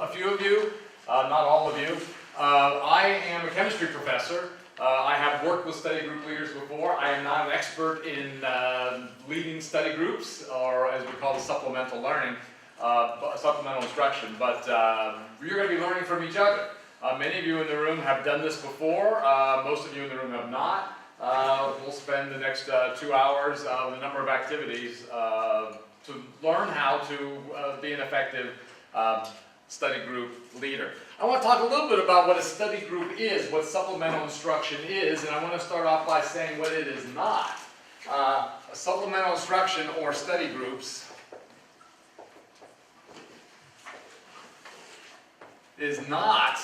a few of you, not all of you. I am a chemistry professor. I have worked with study group leaders before. I am not an expert in leading study groups, or as we call it, supplemental learning, supplemental instruction, but you're going to be learning from each other. Many of you in the room have done this before. Most of you in the room have not. We'll spend the next 2 hours with a number of activities to learn how to be an effective study group leader. I want to talk a little bit about what a study group is, what supplemental instruction is, and I want to start off by saying what it is not. Supplemental instruction or study groups is not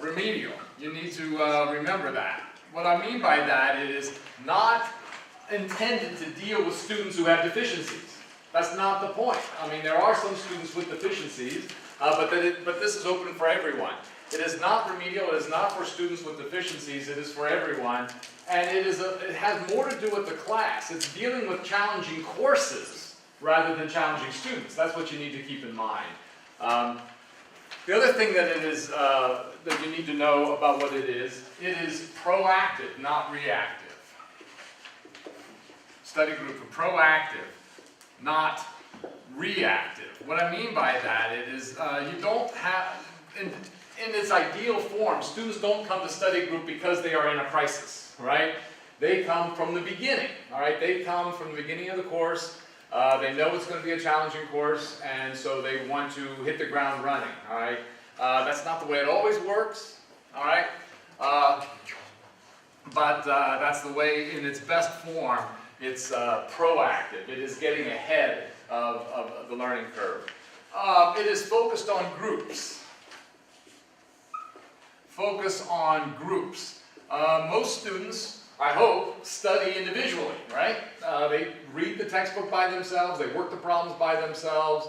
remedial. You need to remember that. What I mean by that is not intended to deal with students who have deficiencies. That's not the point. I mean, there are some students with deficiencies, but this is open for everyone. It is not remedial. It is not for students with deficiencies. It is for everyone. And it has more to do with the class. It's dealing with challenging courses rather than challenging students. That's what you need to keep in mind. The other thing that it is that you need to know about what it is proactive, not reactive. Study group are proactive, not reactive. What I mean by that is you don't have, in its ideal form, students don't come to study group because they are in a crisis, right? They come from the beginning, all right? They come from the beginning of the course. They know it's going to be a challenging course, and so they want to hit the ground running, all right? That's not the way it always works, all right? But that's the way, in its best form, it's proactive. It is getting ahead of the learning curve. It is focused on groups. Focus on groups. Most students, I hope, study individually, right? They read the textbook by themselves, they work the problems by themselves,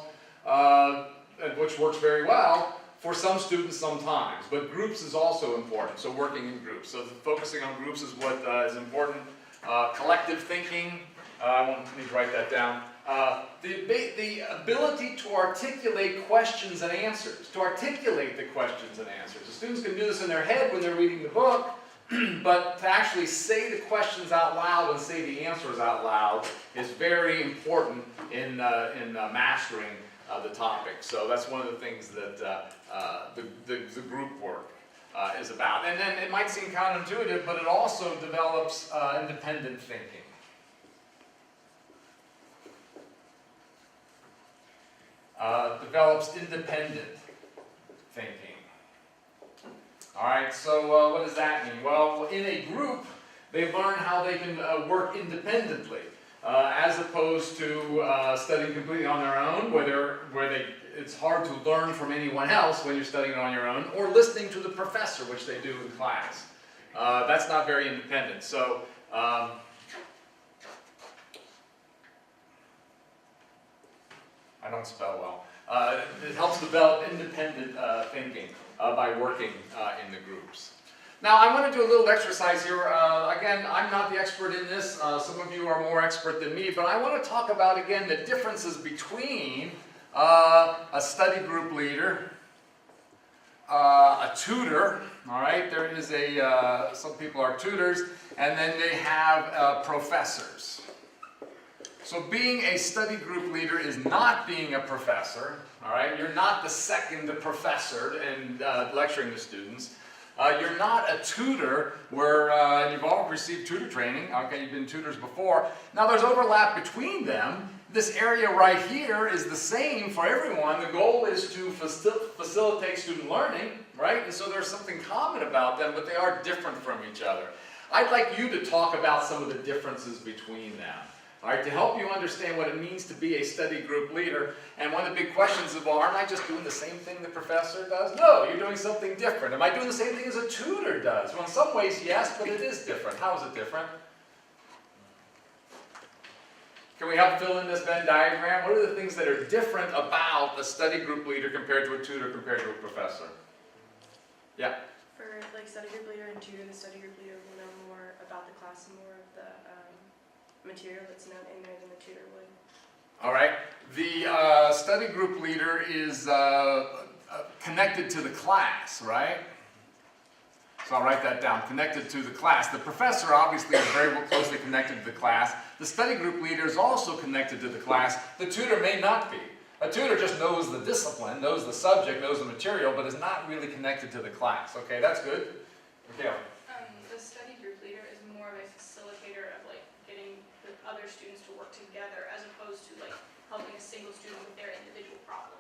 which works very well for some students sometimes. But groups is also important, so working in groups. So focusing on groups is what is important. Collective thinking, I won't need to write that down. The ability to articulate questions and answers, to articulate the questions and answers. The students can do this in their head when they're reading the book, but to actually say the questions out loud and say the answers out loud is very important in mastering the topic. So that's one of the things that the group work is about. And then it might seem counterintuitive, but it also develops independent thinking. Develops independent thinking. All right, so what does that mean? Well, in a group, they learn how they can work independently, as opposed to studying completely on their own, it's hard to learn from anyone else when you're studying on your own, or listening to the professor, which they do in class. That's not very independent. So, I don't spell well. It helps develop independent thinking by working in the groups. Now, I want to do a little exercise here. Again, I'm not the expert in this. Some of you are more expert than me, but I want to talk about, again, the differences between a study group leader, a tutor, all right? There is some people are tutors, and then they have professors. So being a study group leader is not being a professor, all right? You're not the second professor and lecturing the students. You're not a tutor where you've all received tutor training. Okay, you've been tutors before. Now there's overlap between them. This area right here is the same for everyone. The goal is to facilitate student learning, right? And so there's something common about them, but they are different from each other. I'd like you to talk about some of the differences between them. All right, to help you understand what it means to be a study group leader. And one of the big questions is, well, aren't I just doing the same thing the professor does? No, you're doing something different. Am I doing the same thing as a tutor does? Well, in some ways, yes, but it is different. How is it different? Can we help fill in this Venn diagram? What are the things that are different about a study group leader compared to a tutor, compared to a professor? Yeah? For like study group leader and tutor, the study group leader will know more about the class and more of the material that's known in there than the tutor would. All right. The study group leader is connected to the class, right? So I'll write that down, connected to the class. The professor obviously is very closely connected to the class. The study group leader is also connected to the class. The tutor may not be. A tutor just knows the discipline, knows the subject, knows the material, but is not really connected to the class. Okay, that's good. Okay. The study group leader is more of a facilitator of like getting the other students to work together as opposed to like helping a single student with their individual problem.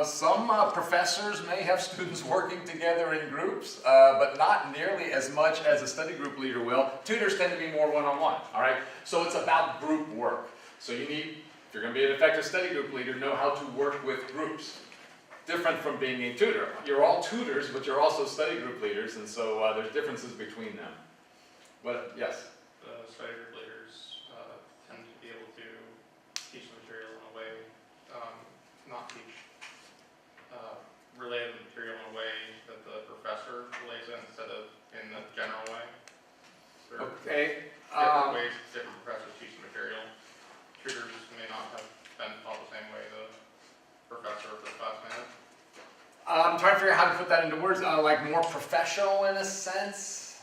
Some professors may have students working together in groups, but not nearly as much as a study group leader will. Tutors tend to be more one-on-one, all right? So it's about group work. So you need, if you're going to be an effective study group leader, know how to work with groups. Different from being a tutor. You're all tutors, but you're also study group leaders, and so there's differences between them. But, yes? The study group leaders tend to be able to teach the material in a way, not teach, relay the material in a way that the professor relays it instead of in the general way. There are Okay. different ways different professors teach the material. Tutors may not have been taught the same way the professor or the classmate. I'm trying to figure out how to put that into words, like more professional in a sense.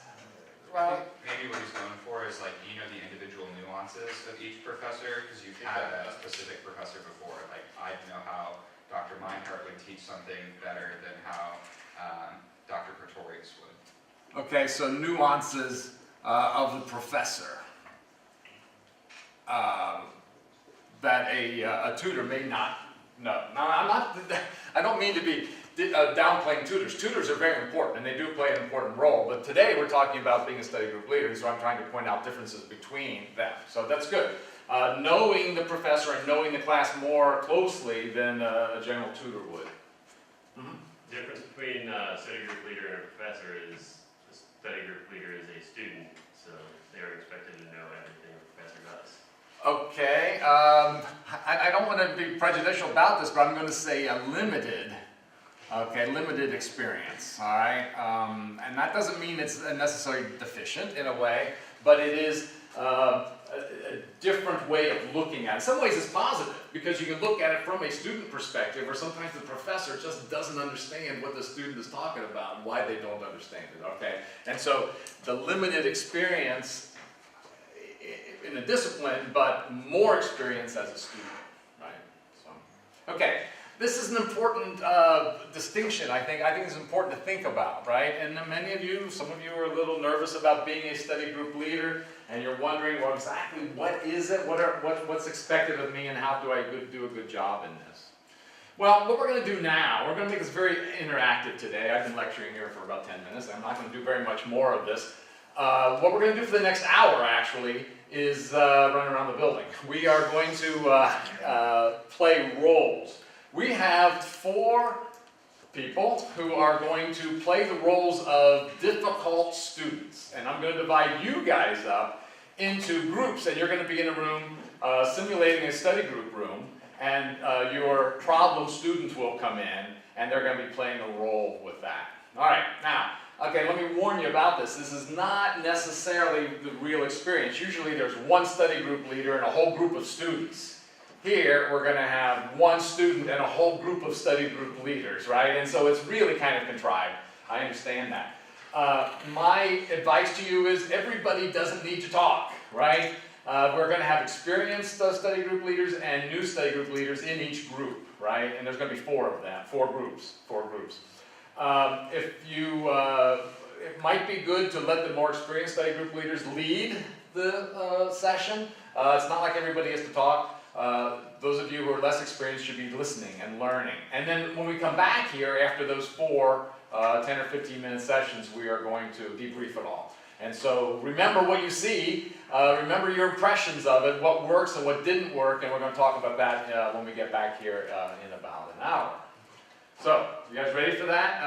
I think maybe what he's going for is like, you know, the individual nuances of each professor, because you've had a specific professor before. Like, I know how Dr. Meinhardt would teach something better than how Dr. Pretorius would. Okay, so nuances of the professor that a tutor may not know. Now, I don't mean to be downplaying tutors. Tutors are very important, and they do play an important role. But today we're talking about being a study group leader, so I'm trying to point out differences between them. So that's good. Knowing the professor and knowing the class more closely than a general tutor would. Mm-hmm. The difference between a study group leader and a professor is the study group leader is a student, so they're expected to know everything a professor does. Okay, I don't want to be prejudicial about this, but I'm going to say limited experience, all right? And that doesn't mean it's necessarily deficient in a way, but it is a different way of looking at it. In some ways it's positive, because you can look at it from a student perspective, or sometimes the professor just doesn't understand what the student is talking about and why they don't understand it, okay? And so the limited experience in a discipline, but more experience as a student, right? So, okay. This is an important distinction, I think. I think it's important to think about, right? And many of you, some of you are a little nervous about being a study group leader, and you're wondering, well, exactly what is it? What's expected of me, and how do I do a good job in this? Well, what we're going to do now, we're going to make this very interactive today. I've been lecturing here for about 10 minutes. I'm not going to do very much more of this. What we're going to do for the next hour, actually, is run around the building. We are going to play roles. We have 4 people who are going to play the roles of difficult students. And I'm going to divide you guys up into groups, and you're going to be in a room simulating a study group room, and your problem students will come in, and they're going to be playing a role with that. All right, now, okay, let me warn you about this. This is not necessarily the real experience. Usually there's one study group leader and a whole group of students. Here, we're going to have one student and a whole group of study group leaders, right? And so it's really kind of contrived. I understand that. My advice to you is everybody doesn't need to talk, right? We're going to have experienced study group leaders and new study group leaders in each group, right? And there's going to be 4 of them, 4 groups. It might be good to let the more experienced study group leaders lead the session. It's not like everybody has to talk. Those of you who are less experienced should be listening and learning. And then when we come back here after those 4 10 or 15 minute sessions, we are going to debrief it all. And so remember what you see, remember your impressions of it, what works and what didn't work, and we're going to talk about that when we get back here in about an hour. So, you guys ready for that?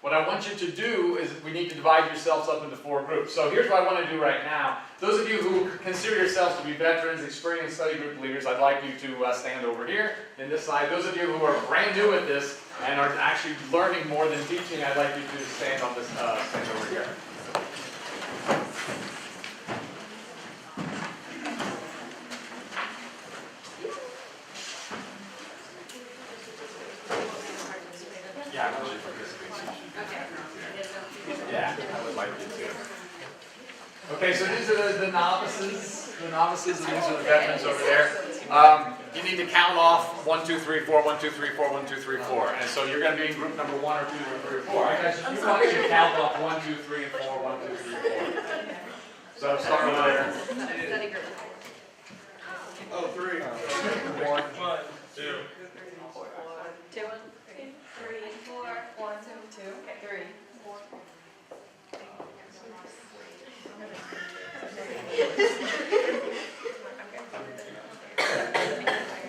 What I want you to do is we need to divide yourselves up into 4 groups. So here's what I want to do right now. Those of you who consider yourselves to be veterans, experienced study group leaders, I'd like you to stand over here in this side. Those of you who are brand new at this and are actually learning more than teaching, I'd like you to stand on this, stand over here. Yeah, I wish you participated. Yeah, I would like you to. Okay, so these are the novices, and these are the veterans over there. You need to count off 1, 2, 3, 4, 1, 2, 3, 4, 1, 2, 3, 4. And so you're going to be in group number 1 or 2 or 3 or 4. I guess you want to count off 1, 2, 3, and 4, 1, 2, 3, 4. So start over there. Study group. Oh, 3. 1, 2. 2, 3, 4, 1, 2, 3, 4.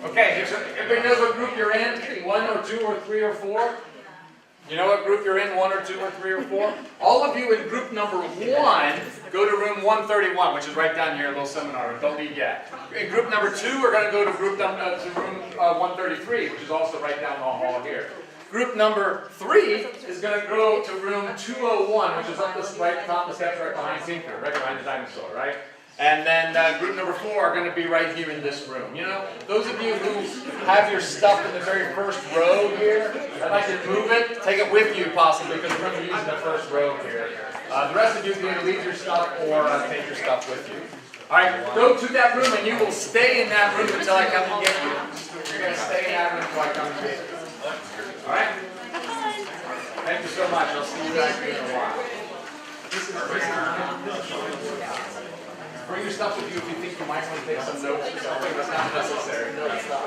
Okay, everybody knows what group you're in? 1 or 2 or 3 or 4? You know what group you're in? 1 or 2 or 3 or 4? All of you in group number 1, go to room 131, which is right down here, a little seminar room. Don't leave yet. In group number 2, we're going to go to room 133, which is also right down the hall here. Group number 3 is going to go to room 201, which is up the right top of the steps right behind Tinker, right behind the dinosaur, right? And then group number 4 are going to be right here in this room. You know, those of you who have your stuff in the very first row here, I'd like you to move it, take it with you possibly, because we're going to be using the first row here. The rest of you can either leave your stuff or take your stuff with you. All right, go to that room and you will stay in that room until I come and get you. You're going to stay in that room until I come and get you. All right? Thank you so much. I'll see you back here in a while. Bring your stuff with you if you think you might want to take some notes or something. That's not necessary. No, it's not.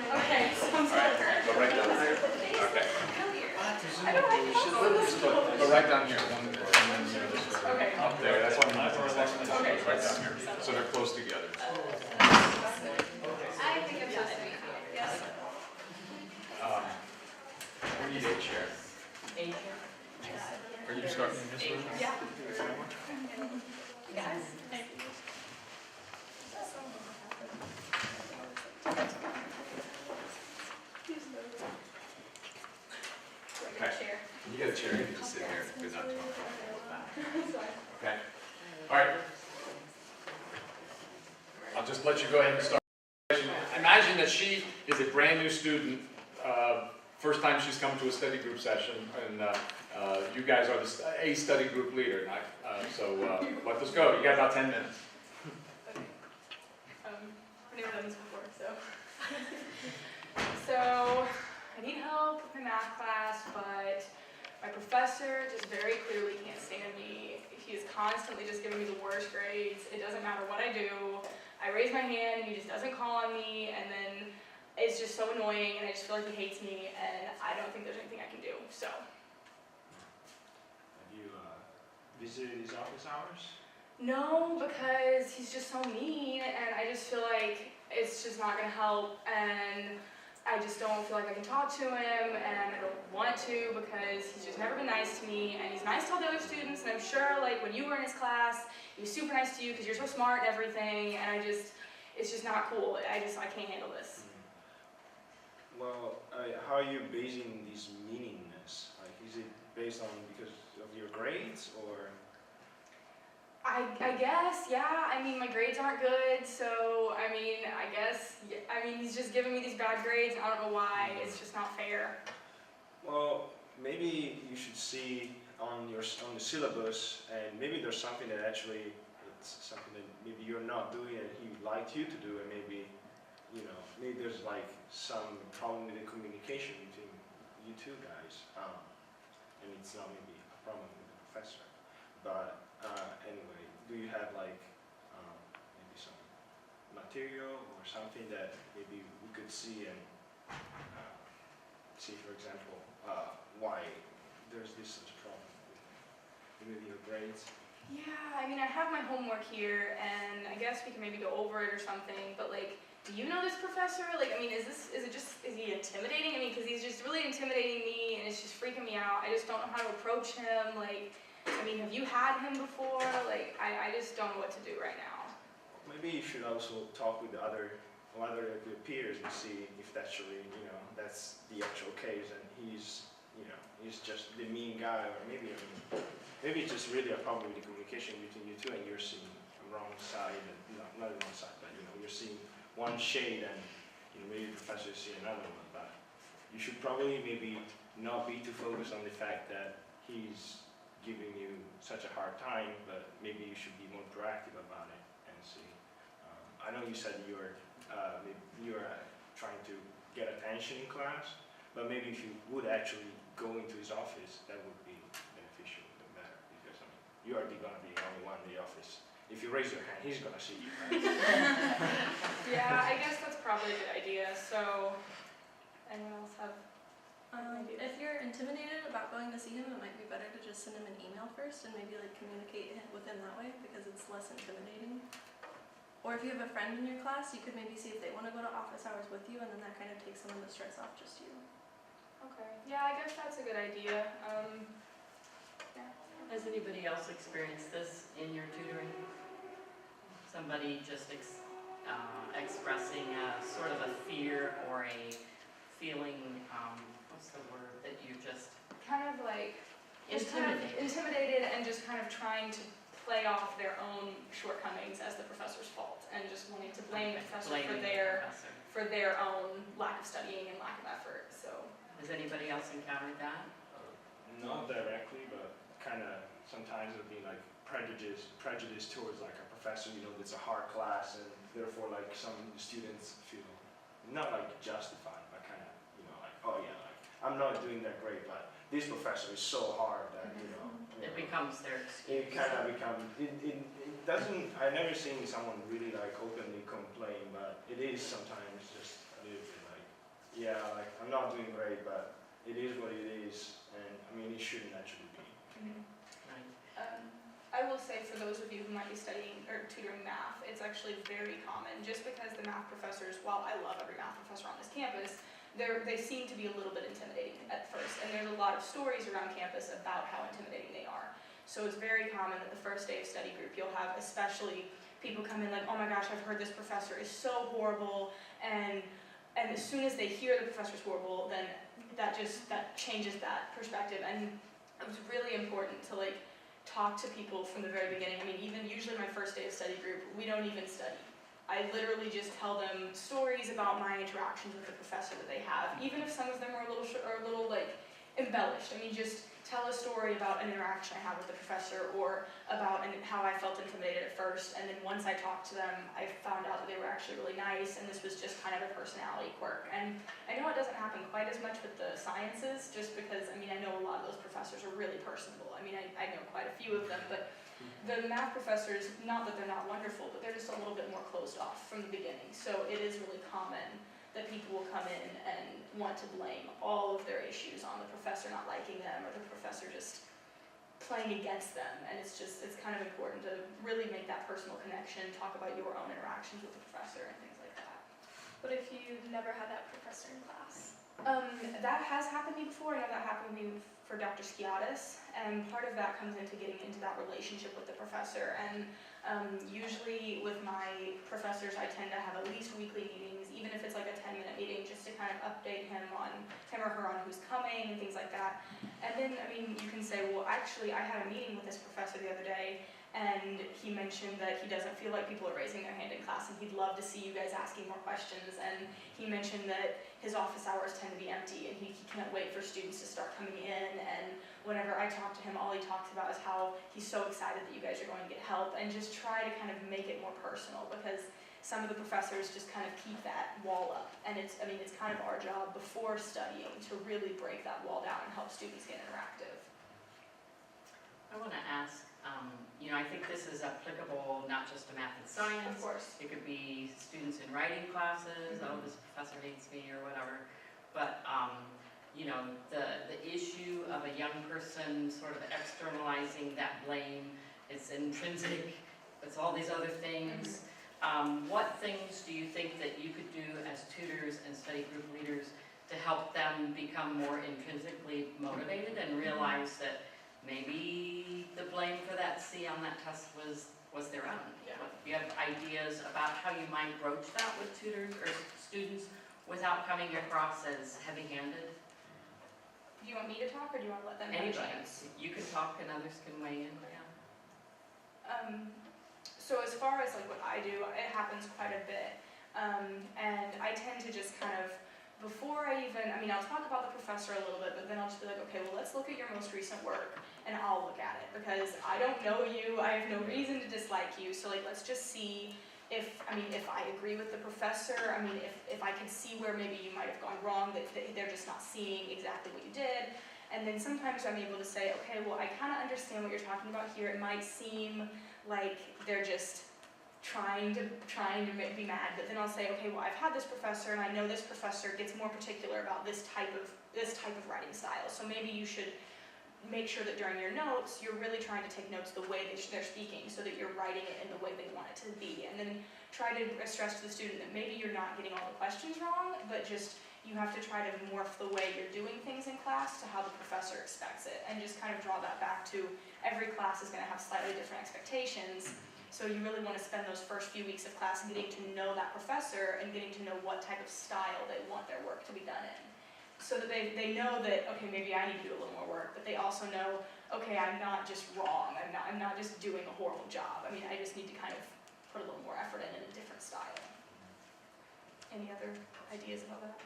Okay, sounds good. Go right down there. Okay. Go right down here. Okay. Up there. That's what I'm okay. Right down here. So they're close together. I think I've done it. Yes. We need a chair. Are you starting in this room? Yeah. Yes. Okay. You get a chair. You can just sit here. It's not too uncomfortable. Okay. All right. I'll just let you go ahead and start. Imagine that she is a brand new student. First time she's come to a study group session, and you guys are a study group leader. So let us go. You got about 10 minutes. I've never done this before, so. So, I need help with my math class, but my professor just very clearly can't stand me. He is constantly just giving me the worst grades. It doesn't matter what I do. I raise my hand, and he just doesn't call on me, and then it's just so annoying, and I just feel like he hates me, and I don't think there's anything I can do, so. Have you visited his office hours? No, because he's just so mean, and I just feel like it's just not gonna help, and I just don't feel like I can talk to him, and I don't want to because he's just never been nice to me, and he's nice to all the other students, and I'm sure like when you were in his class, he was super nice to you because you're so smart and everything, and it's just not cool. I can't handle this. Well, how are you basing this meaningness? Like, is it based on because of your grades, or? I guess, yeah. I mean, my grades aren't good, so I mean, he's just giving me these bad grades, and I don't know why. It's just not fair. Well, maybe you should see on the syllabus, and maybe there's something that actually it's something that maybe you're not doing and he would like you to do, and maybe maybe there's like some problem with the communication between you two guys, and it's not maybe a problem with the professor. But anyway, do you have like maybe some material or something that maybe we could see and see, for example, why there's such a problem with maybe your grades? Yeah, I mean, I have my homework here, and I guess we can maybe go over it or something, but like, do you know this professor? Like, I mean, is he intimidating? I mean, because he's just really intimidating me, and it's just freaking me out. I just don't know how to approach him. Like, I mean, have you had him before? Like, I just don't know what to do right now. Maybe you should also talk with the other other of your peers and see if actually, that's the actual case and he's just the mean guy, or maybe it's just really a problem with the communication between you two and you're seeing a wrong side, and not the wrong side, but you're seeing one shade and maybe the professor is seeing another one, but you should probably maybe not be too focused on the fact that he's giving you such a hard time, but maybe you should be more proactive about it and see. I know you said you're trying to get attention in class, but maybe if you would actually go into his office, that would be beneficial and better, because you are going to be the only one in the office. If you raise your hand, he's going to see you, right? Yeah, I guess that's probably a good idea. So, anyone else have? If you're intimidated about going to see him, it might be better to just send him an email first and maybe like communicate with him that way, because it's less intimidating. Or if you have a friend in your class, you could maybe see if they want to go to office hours with you, and then that kind of takes some of the stress off just you. Okay. Yeah, I guess that's a good idea. Has anybody else experienced this in your tutoring? Somebody just expressing a sort of a fear or a feeling, what's the word, that you just Kind of like intimidated and just kind of trying to play off their own shortcomings as the professor's fault, and just wanting to blame the professor blaming for the professor? their own lack of studying and lack of effort. So. Has anybody else encountered that? Not directly, but kind of sometimes it would be like prejudice towards like a professor, it's a hard class, and therefore like some students feel not like justified, but kind of, like, oh yeah, like I'm not doing that great, but this professor is so hard that, It becomes their excuse. it kind of becomes, it doesn't, I've never seen someone really like openly complain, but it is sometimes just a little bit like, yeah, like I'm not doing great, but it is what it is, and it shouldn't actually be. Right. I will say, for those of you who might be studying or tutoring math, it's actually very common, just because the math professors, while I love every math professor on this campus, they seem to be a little bit intimidating at first, and there's a lot of stories around campus about how intimidating they are. So it's very common that the first day of study group, you'll have especially people come in like, oh my gosh, I've heard this professor is so horrible, and as soon as they hear the professor's horrible, then that changes that perspective. And it was really important to talk to people from the very beginning. Even usually my first day of study group, we don't even study. I literally just tell them stories about my interactions with the professor that they have, even if some of them are a little embellished. Just tell a story about an interaction I had with the professor, or about how I felt intimidated at first, and then once I talked to them, I found out that they were actually really nice, and this was just kind of a personality quirk. And I know it doesn't happen quite as much with the sciences, just because, I know a lot of those professors are really personable. I know quite a few of them, but the math professors, not that they're not wonderful, but they're just a little bit more closed off from the beginning. So it is really common that people will come in and want to blame all of their issues on the professor not liking them, or the professor just playing against them. And it's kind of important to really make that personal connection, talk about your own interactions with the professor and things like that. But if you've never had that professor in class? That has happened to me before. I know that happened to me for Dr. Skiatis, and part of that comes into getting into that relationship with the professor. And usually with my professors, I tend to have at least weekly meetings, even if it's like a 10-minute meeting, just to kind of update him or her on who's coming and things like that. And then, you can say, well, actually, I had a meeting with this professor the other day, and he mentioned that he doesn't feel like people are raising their hand in class, and he'd love to see you guys asking more questions. And he mentioned that his office hours tend to be empty, and he can't wait for students to start coming in. And whenever I talk to him, all he talks about is how he's so excited that you guys are going to get help, and just try to kind of make it more personal, because some of the professors just kind of keep that wall up. And it's kind of our job before studying to really break that wall down and help students get interactive. I want to ask, I think this is applicable not just to math and science. Of course. It could be students in writing classes, oh, this professor hates me or whatever. But, the issue of a young person sort of externalizing that blame, it's intrinsic, it's all these other things. What things do you think that you could do as tutors and study group leaders to help them become more intrinsically motivated and realize that maybe the blame for that C on that test was was their own. Yeah. Do you have ideas about how you might broach that with tutors or students without coming across as heavy-handed? Do you want me to talk or do you want to let them have a Anybody, chance? you can talk and others can weigh in, yeah. So as far as like what I do, it happens quite a bit. And I tend to just kind of, before I mean, I'll talk about the professor a little bit, but then I'll just be like, okay, well, let's look at your most recent work, and I'll look at it, because I don't know you, I have no reason to dislike you, so like, let's just see if I agree with the professor, if I can see where maybe you might have gone wrong, that they're just not seeing exactly what you did. And then sometimes I'm able to say, okay, well, I kind of understand what you're talking about here. It might seem like they're just trying to be mad, but then I'll say, okay, well, I've had this professor, and I know this professor gets more particular about this type of writing style. So maybe you should make sure that during your notes, you're really trying to take notes the way they're speaking, so that you're writing it in the way they want it to be. And then try to stress to the student that maybe you're not getting all the questions wrong, but just you have to try to morph the way you're doing things in class to how the professor expects it, and just kind of draw that back to every class is going to have slightly different expectations. So you really want to spend those first few weeks of class getting to know that professor and getting to know what type of style they want their work to be done in. So that they know that, okay, maybe I need to do a little more work, but they also know, okay, I'm not just wrong, I'm not just doing a horrible job. I mean, I just need to kind of put a little more effort in a different style. Any other ideas about that?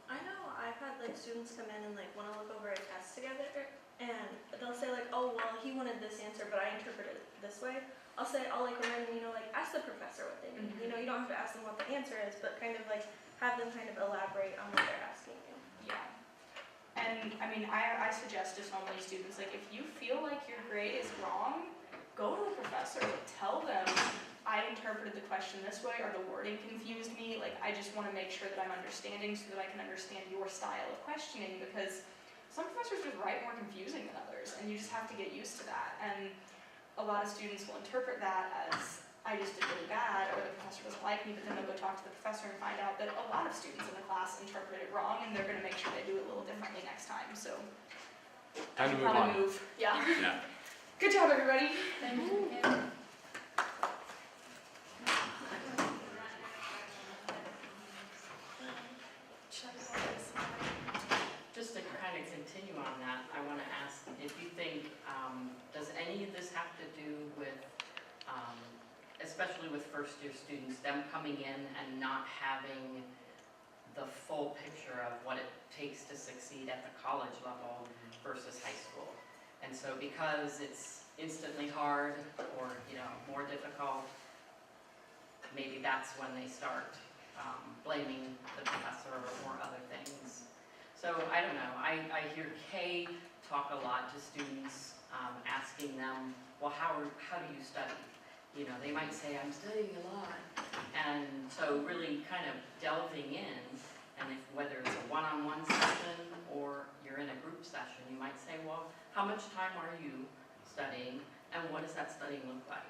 I know I've had like students come in and like want to look over a test together, and they'll say like, oh well, he wanted this answer, but I interpreted it this way. I'll like remind them, like ask the professor what they mean. Mhm. You don't have to ask them what the answer is, but kind of like have them kind of elaborate on what they're asking you. Yeah. And I suggest to so many students, like if you feel like your grade is wrong, go to the professor, tell them I interpreted the question this way, or the wording confused me. Like, I just want to make sure that I'm understanding so that I can understand your style of questioning, because some professors just write more confusing than others, and you just have to get used to that. And a lot of students will interpret that as, I just did really bad, or the professor doesn't like me, but then they'll go talk to the professor and find out that a lot of students in the class interpret it wrong, and they're going to make sure they do it a little differently next time. So, Time to move probably on. move. Yeah. Yeah. Good job, everybody. Thank you. Just to kind of continue on that, I want to ask if you think, does any of this have to do with, especially with first-year students, them coming in and not having the full picture of what it takes to succeed at the college level versus high school? And so because it's instantly hard or, more difficult, maybe that's when they start blaming the professor or other things. So I don't know, I hear Kay talk a lot to students, asking them, well, how do you study? They might say, I'm studying a lot. And so really kind of delving in, and whether it's a one-on-one session or you're in a group session, you might say, well, how much time are you studying, and what does that studying look like?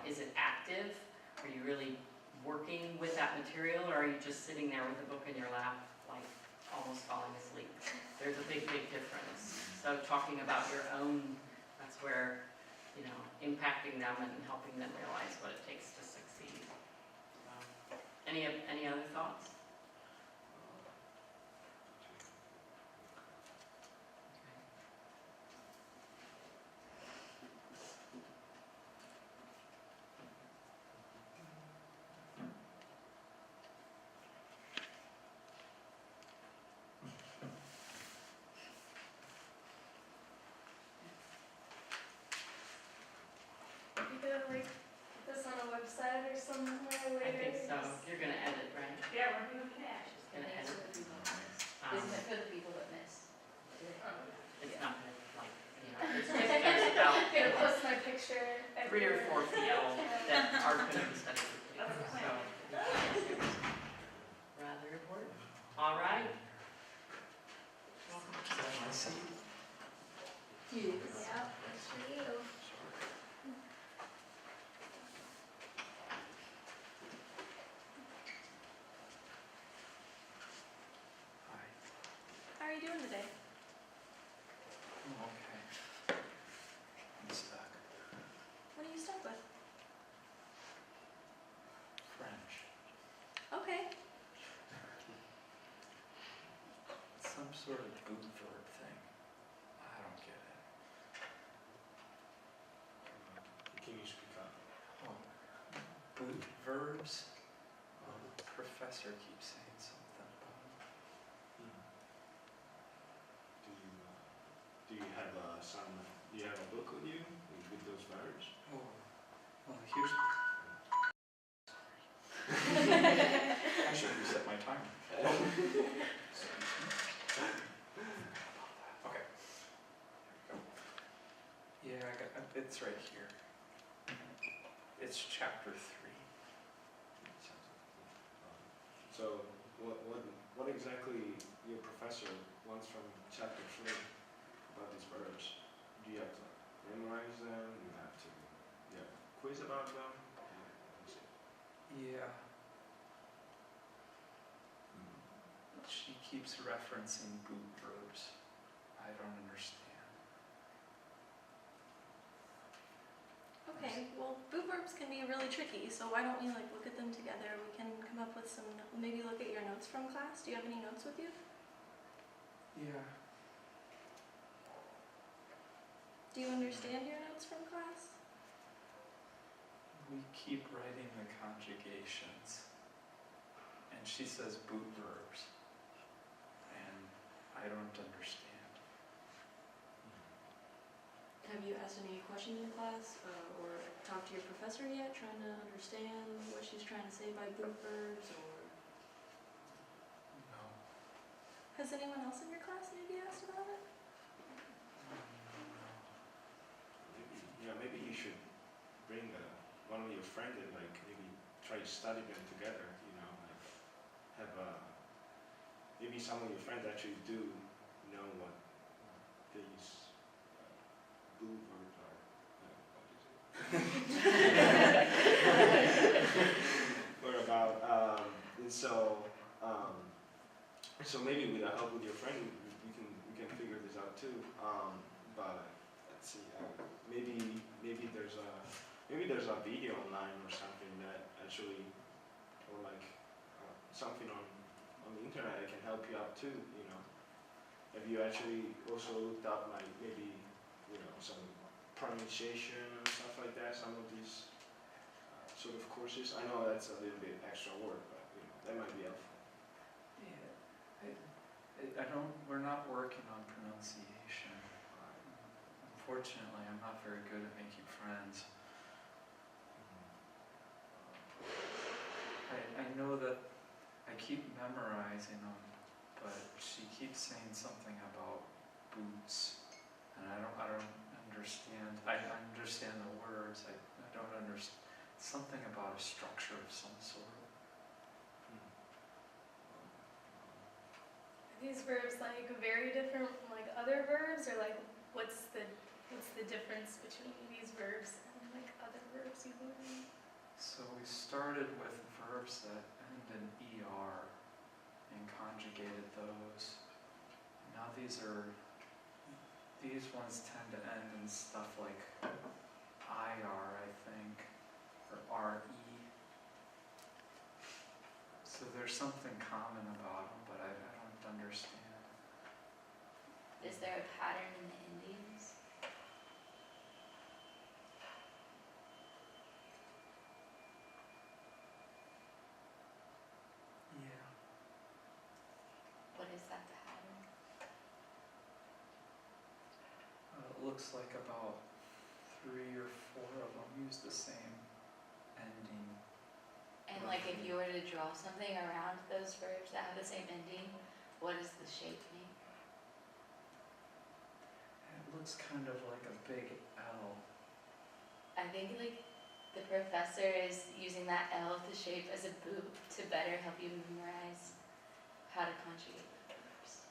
Is it active? Are you really working with that material, or are you just sitting there with a book in your lap, like almost falling asleep? There's a big, big difference. So talking about your own, that's where, impacting them and helping them realize what it takes to succeed. Any other thoughts? You could like put this on a website or somewhere later. I think so. You're gonna edit, right? Yeah, we're gonna cash. She's gonna edit. Isn't it for the people that miss? It's not gonna, it's just there's about Gonna post my picture. 3 or 4 people that are gonna be studying with you, so. Rather important. All right. Welcome. Yeah, that's for you. How are you doing today? Okay. I'm stuck. What are you stuck with? sort of boot verb thing? I don't get it. Can you speak up? Oh, boot verbs? The professor keeps saying something about it. Do you have do you have a book with you with those verbs? Oh, well, here's. I should reset my timer. Okay. Yeah, it's right here. It's chapter 3. So what exactly your professor wants from chapter 3 about these verbs? Do you have to memorize them? You have to quiz about them? Yeah. She keeps referencing boot verbs. I don't understand. Okay, well, boot verbs can be really tricky, so why don't we like look at them together? We can come up with some, maybe look at your notes from class. Do you have any notes with you? Yeah. Do you understand your notes from class? We keep writing the conjugations. And she says boot verbs. And I don't understand. Have you asked any questions in class or talked to your professor yet, trying to understand what she's trying to say by boot verbs? Or No. has anyone else in your class maybe asked about it? Maybe you should bring one of your friends and like maybe try to study them together. Like have maybe some of your friends actually do know what these blue verbs are. Or about and so maybe with the help of your friend we can figure this out too. But let's see. Maybe there's a video online or something that actually, or like something on the internet that can help you out too. Have you actually also looked up like maybe some pronunciation and stuff like that? Some of these sort of courses. I know that's a little bit extra work, but that might be helpful. Yeah. We're not working on pronunciation. Unfortunately, I'm not very good at making friends. I know that I keep memorizing them, but she keeps saying something about boots, and I don't understand. I understand the words. I don't understand something about a structure of some sort. Are these verbs like very different from like other verbs, or like what's the difference between these verbs and like other verbs you learn? So we started with verbs that end in ER and conjugated those. Now these ones tend to end in stuff like IR, I think, or RE. So there's something common about them, but I don't understand. Is there a pattern in the endings? Yeah. What is that pattern? It looks like about 3 or 4 of them use the same ending. And like if you were to draw something around those verbs that have the same ending, what does the shape make? It looks kind of like a big L. I think like the professor is using that L to shape as a boot to better help you memorize how to conjugate the verbs.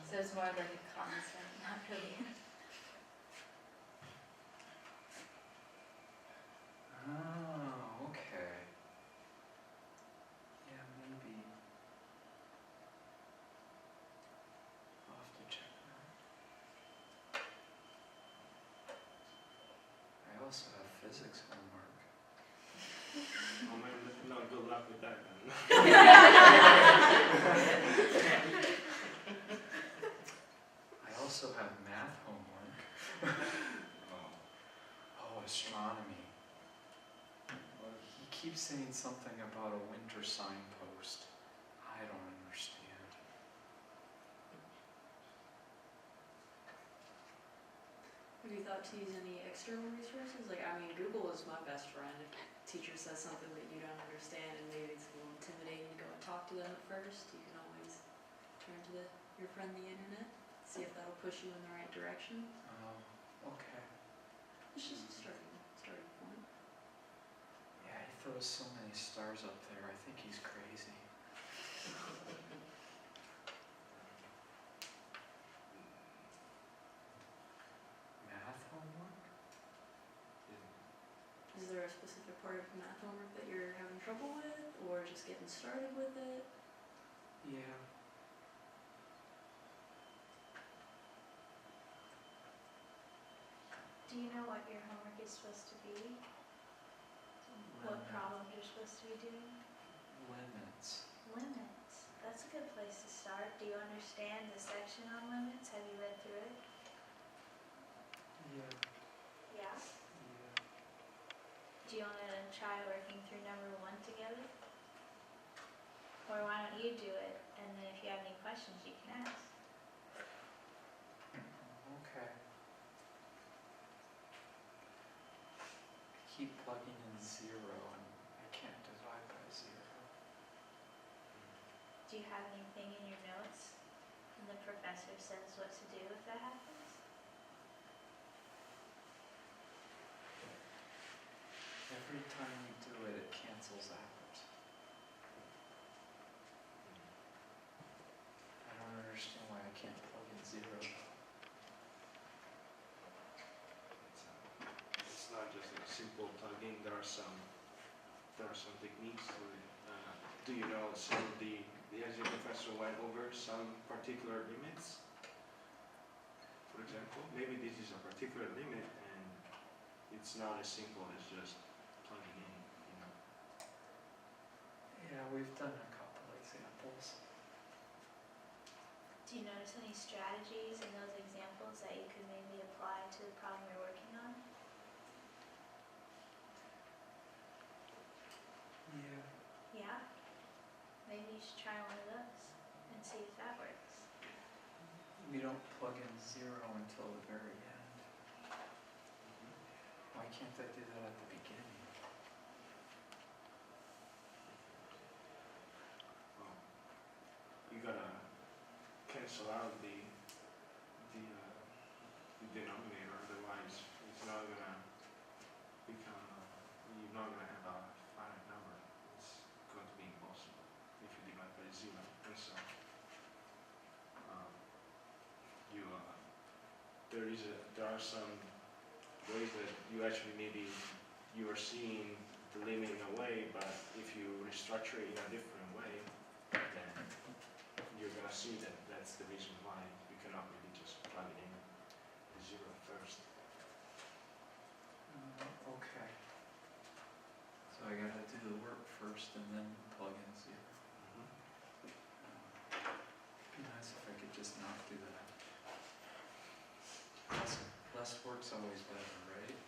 So it's more of like a concept, not really. Oh, okay. Yeah, maybe. I'll have to check that. I also have physics homework. Oh man, no, good luck with that then. keeps saying something about a winter signpost. I don't understand. Have you thought to use any external resources? Like, I mean, Google is my best friend. If a teacher says something that you don't understand and maybe it's a little intimidating to go and talk to them at first, you can always turn to your friend the internet, see if that'll push you in the right direction. Oh, okay. It's just a starting point. Yeah, he throws so many stars up there. I think he's crazy. Math homework? Is there a specific part of math homework that you're having trouble with, or just getting started with it? Yeah. Do you know what your homework is supposed to be? What problem you're supposed to be doing? Limits. Limits. That's a good place to start. Do you understand the section on limits? Have you read through it? Yeah. Yeah? Yeah. Do you want to try working through number 1 together? Or why don't you do it, and then if you have any questions, you can ask. Okay. Keep plugging in 0 and I can't divide by 0. Do you have anything in your notes? And the professor says what to do if that happens? Every time we do it, it cancels out. I don't understand why I can't plug in 0. It's not just a simple plugin. There are some techniques to it. Do you know some of as your professor went over some particular limits? For example, maybe this is a particular limit and it's not as simple as just plugging in, you know. Yeah, we've done a couple examples. Do you notice any strategies in those examples that you could maybe apply to the problem you're working on? Yeah. Yeah? Maybe you should try one of those and see if that works. We don't plug in 0 until the very end. Why can't I do that at the beginning? Well, you gotta cancel out the denominator, otherwise it's not gonna become, you're not gonna have a finite number. It's going to be impossible if you divide by 0. And so, there are some ways that you actually maybe you are seeing the limit in a way, but if you restructure it in a different way, then you're gonna see that that's the reason why you cannot really just plug it in the 0 first. Okay. So I gotta do the work first and then plug in 0. Be nice if I could just not do that. Less work's always better, right?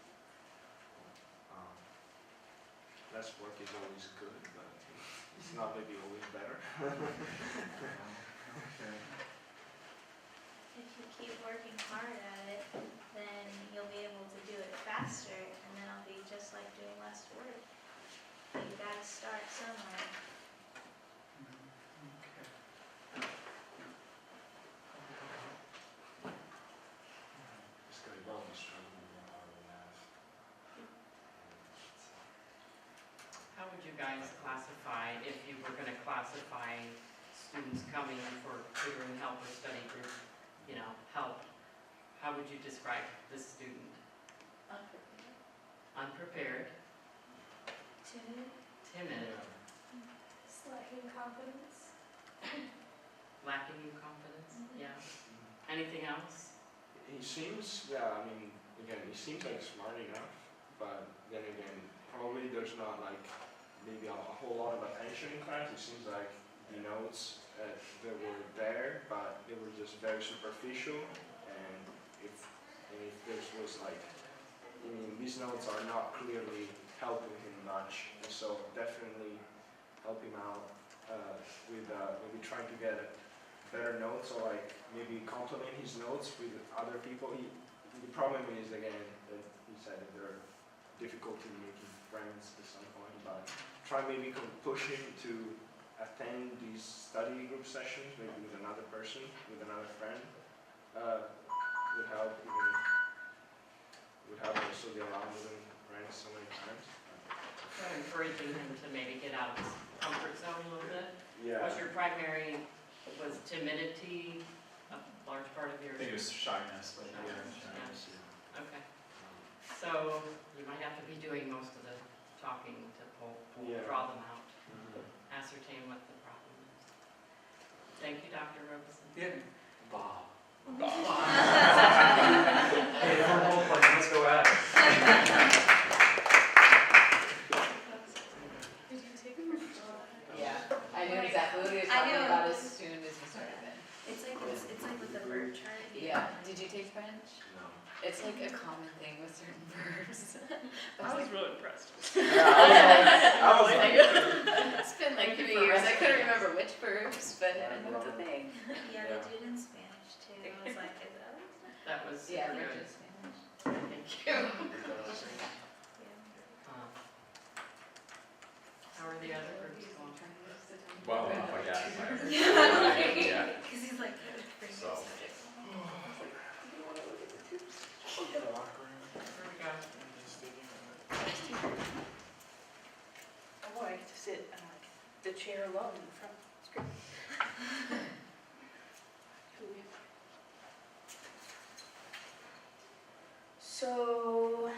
Less work is always good, but it's not maybe always better. Okay. If you keep working hard at it, then you'll be able to do it faster, and then it'll be just like doing less work. But you gotta start somewhere. Okay. Just gonna go and struggle with math. How would you guys classify, if you were gonna classify students coming for tutoring help or study group, help, how would you describe this student? Unprepared. Unprepared, Timid, timid, lacking confidence. lacking in confidence, yeah. Anything else? He seems, yeah, I mean, again, he seems like smart enough, but then again, probably there's not like maybe a whole lot of attention in class. It seems like the notes that were there, but they were just very superficial. And if there was like, I mean, these notes are not clearly helping him much, and so definitely help him out with maybe trying to get better notes, or like maybe complement his notes with other people. The problem is again that he said that there are difficulty making friends at some point, but try maybe push him to attend these study group sessions, maybe with another person, with another friend, would help. Even would help also the alarm wouldn't ring so many times. So encouraging him to maybe get out of his comfort zone a little bit. Yeah. Was your primary, was timidity a large part of your? I think it was shyness, but yeah. Okay. So you might have to be doing most of the talking to Yeah. draw them out, Mhm. ascertain what the problem is. Thank you, Dr. Robeson. Yeah. Bob. Bob. Hey, for role playing, let's go at it. Did you take French? Yeah, I knew exactly what he was I talking know. about as soon as we started it. It's like with the verb trying to be. Yeah, did you take French? No. It's like a common thing with certain verbs. I was really impressed. I was like, It's been like 3 years, I couldn't remember which verbs, but I know it's a thing. Yeah, they do it in Spanish too. I was like, is that what it's like? That was Yeah, super they're good. just Spanish. Thank you. How are the other groups going? Well enough, I guess. Yeah. Yeah. Because he's like, pretty So. good subject. Here we go. Oh boy, I get to sit on like the chair alone in the front. It's great. So,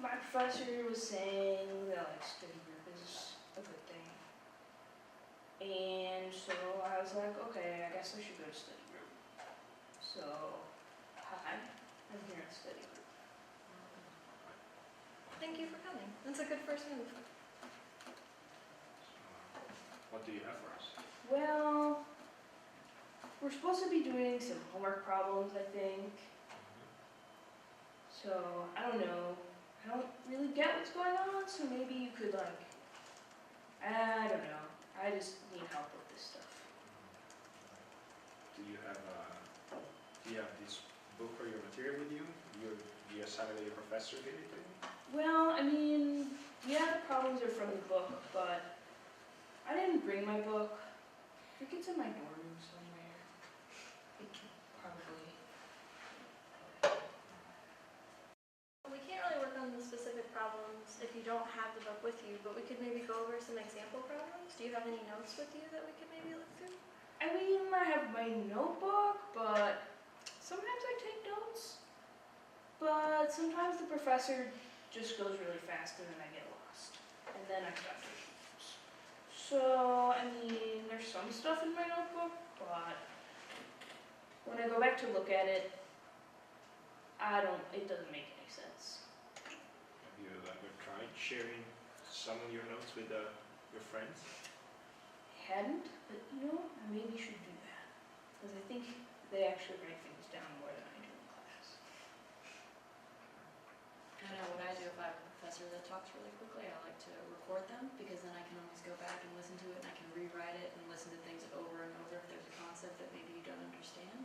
my professor was saying that like study group is a good thing. And so I was like, okay, I guess I should go to study group. So, hi, I'm here at study group. Thank you for coming. That's a good first move. what do you have for us? Well, we're supposed to be doing some homework problems, I think. So, I don't know. I don't really get what's going on, so maybe you could like, I don't know. I just need help with this stuff. Do you have this book or your material with you? The assignment that your professor gave it to you? Well, I mean, yeah, the problems are from the book, but I didn't bring my book. I think it's in my dorm room somewhere. Probably. We can't really work on the specific problems if you don't have the book with you, but we could maybe go over some example problems. Do you have any notes with you that we could maybe look through? I mean, I have my notebook, but sometimes I take notes. But sometimes the professor just goes really fast and then I get lost. And then I stop taking notes. So, I mean, there's some stuff in my notebook, but when I go back to look at it, it doesn't make any sense. Have you ever tried sharing some of your notes with your friends? I hadn't, but you know, I maybe should do that. Because I think they actually write things down more than I do in class. I know what I do if I have a professor that talks really quickly, I like to record them, because then I can always go back and listen to it, and I can rewrite it and listen to things over and over if there's a concept that maybe you don't understand.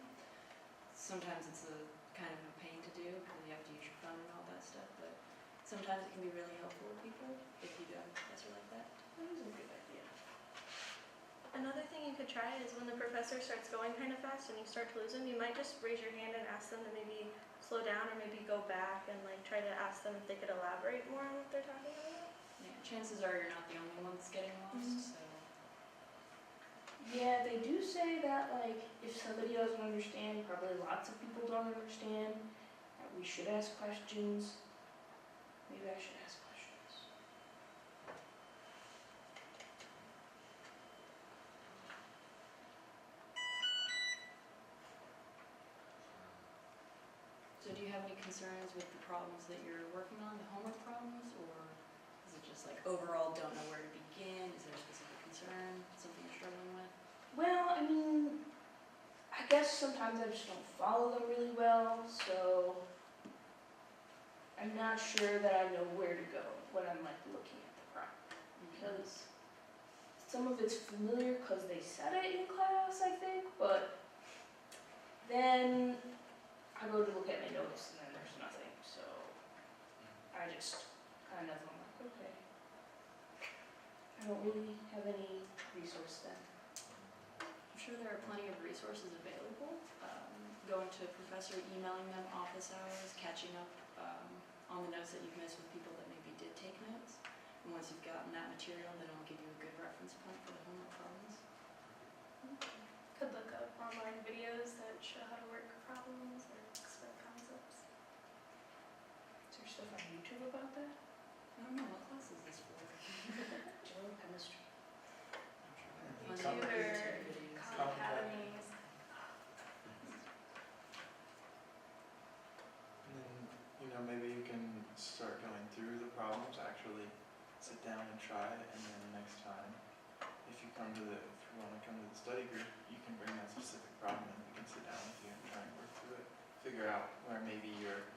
Sometimes it's a kind of a pain to do, because you have to use your phone and all that stuff, but sometimes it can be really helpful to people if you do have a professor like that. That is a good idea. Another thing you could try is when the professor starts going kind of fast and you start to lose them, you might just raise your hand and ask them to maybe slow down or maybe go back and like try to ask them if they could elaborate more on what they're talking about. Yeah, chances are you're not the only one that's getting lost, so. Yeah, they do say that, like, if somebody doesn't understand, probably lots of people don't understand, that we should ask questions. Maybe I should ask questions. So do you have any concerns with the problems that you're working on, the homework problems, or is it just like overall don't know where to begin? Is there a specific concern, something you're struggling with? Well, I mean, I guess sometimes I just don't follow them really well, so I I'm not sure that I know where to go when I'm like looking at the problem, because some of it's familiar because they said it in class, I think, but then I go to look at my notes and then there's nothing, so I just kind of, I'm like, okay. I don't really have any resource then. I'm sure there are plenty of resources available. Going to a professor, emailing them office hours, catching up on the notes that you've missed with people that maybe did take notes. And once you've gotten that material, then it'll give you a good reference point for the homework problems. Could look up online videos that show how to work problems or explain concepts. Is there stuff on YouTube about that? I don't know, what class is this for? General chemistry. YouTube or Khan Academies. And then, you know, maybe you can start going through the problems, actually sit down and try it, and then next time, if you want to come to the study group, you can bring that specific problem and we can sit down with you and try and work through it. Figure out where maybe your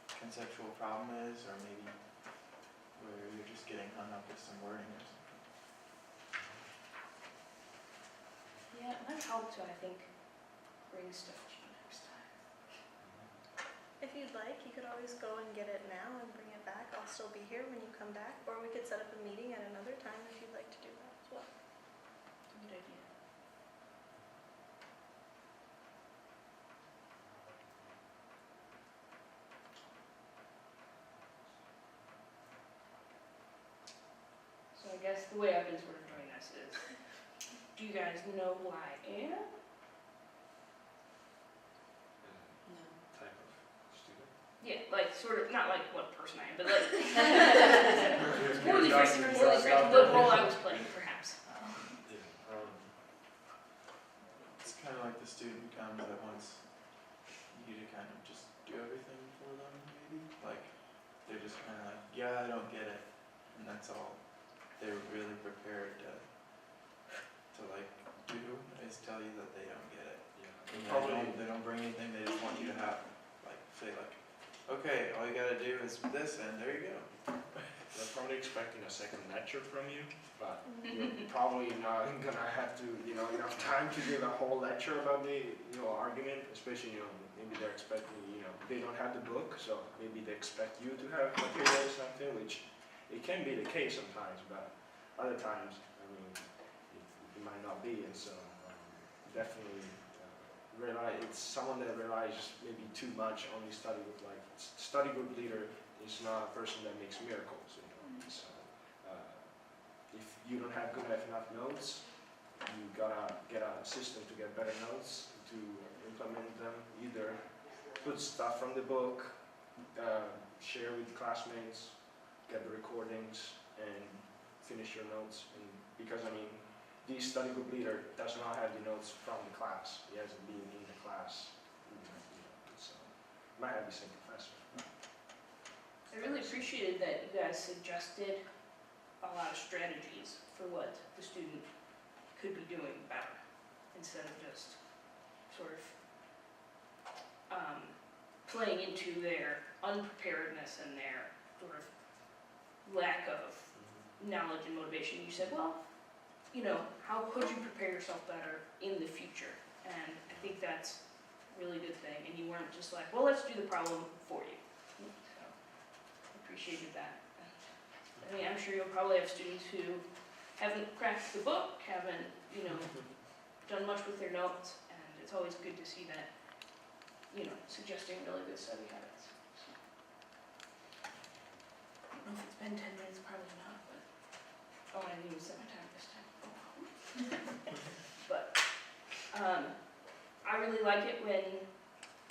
conceptual problem is, or maybe where you're just getting hung up with some wording or something. Yeah, it might help to, I think, bring stuff to you next time. If you'd like, you could always go and get it now and bring it back. I'll still be here when you come back, or we could set up a meeting at another time if you'd like to do that as well. It's a good idea. So I guess the way I've been sort of doing this is, do you guys know who I am? No. Type of student. Yeah, like sort of, not like what person I am, but like Poorly phrased, what role I was playing, perhaps. It's kind of like the student comes that wants you to kind of just do everything for them, maybe. Like, they're just kind of like, yeah, I don't get it, and that's all they were really prepared to like do, is tell you that they don't get it. And they don't bring anything, they just want you to have, like, say like, okay, all you gotta do is this, and there you go. They're probably expecting a second lecture from you, but you're probably not gonna have enough time to give a whole lecture about the argument, especially maybe they're expecting they don't have the book, so maybe they expect you to have material or something, which it can be the case sometimes, but other times, I mean, it might not be, and so definitely it's someone that relies maybe too much on the study group. Like, study group leader is not a person that makes miracles, So if you don't have good enough notes, you gotta get a system to get better notes, to implement them, either put stuff from the book, share with classmates, get the recordings, and finish your notes. And because, I mean, the study group leader does not have the notes from the class. He hasn't been in the class. So might have the same professor. I really appreciated that you guys suggested a lot of strategies for what the student could be doing better, instead of just sort of playing into their unpreparedness and their sort of lack of knowledge and motivation. You said, well, how could you prepare yourself better in the future? And I think that's a really good thing. And you weren't just like, well, let's do the problem for you. So I appreciated that. I mean, I'm sure you'll probably have students who haven't cracked the book, haven't, done much with their notes, and it's always good to see that, suggesting really good study habits. So, I don't know if it's been 10 minutes, probably not, but, I didn't even set my time this time. But, I really like it when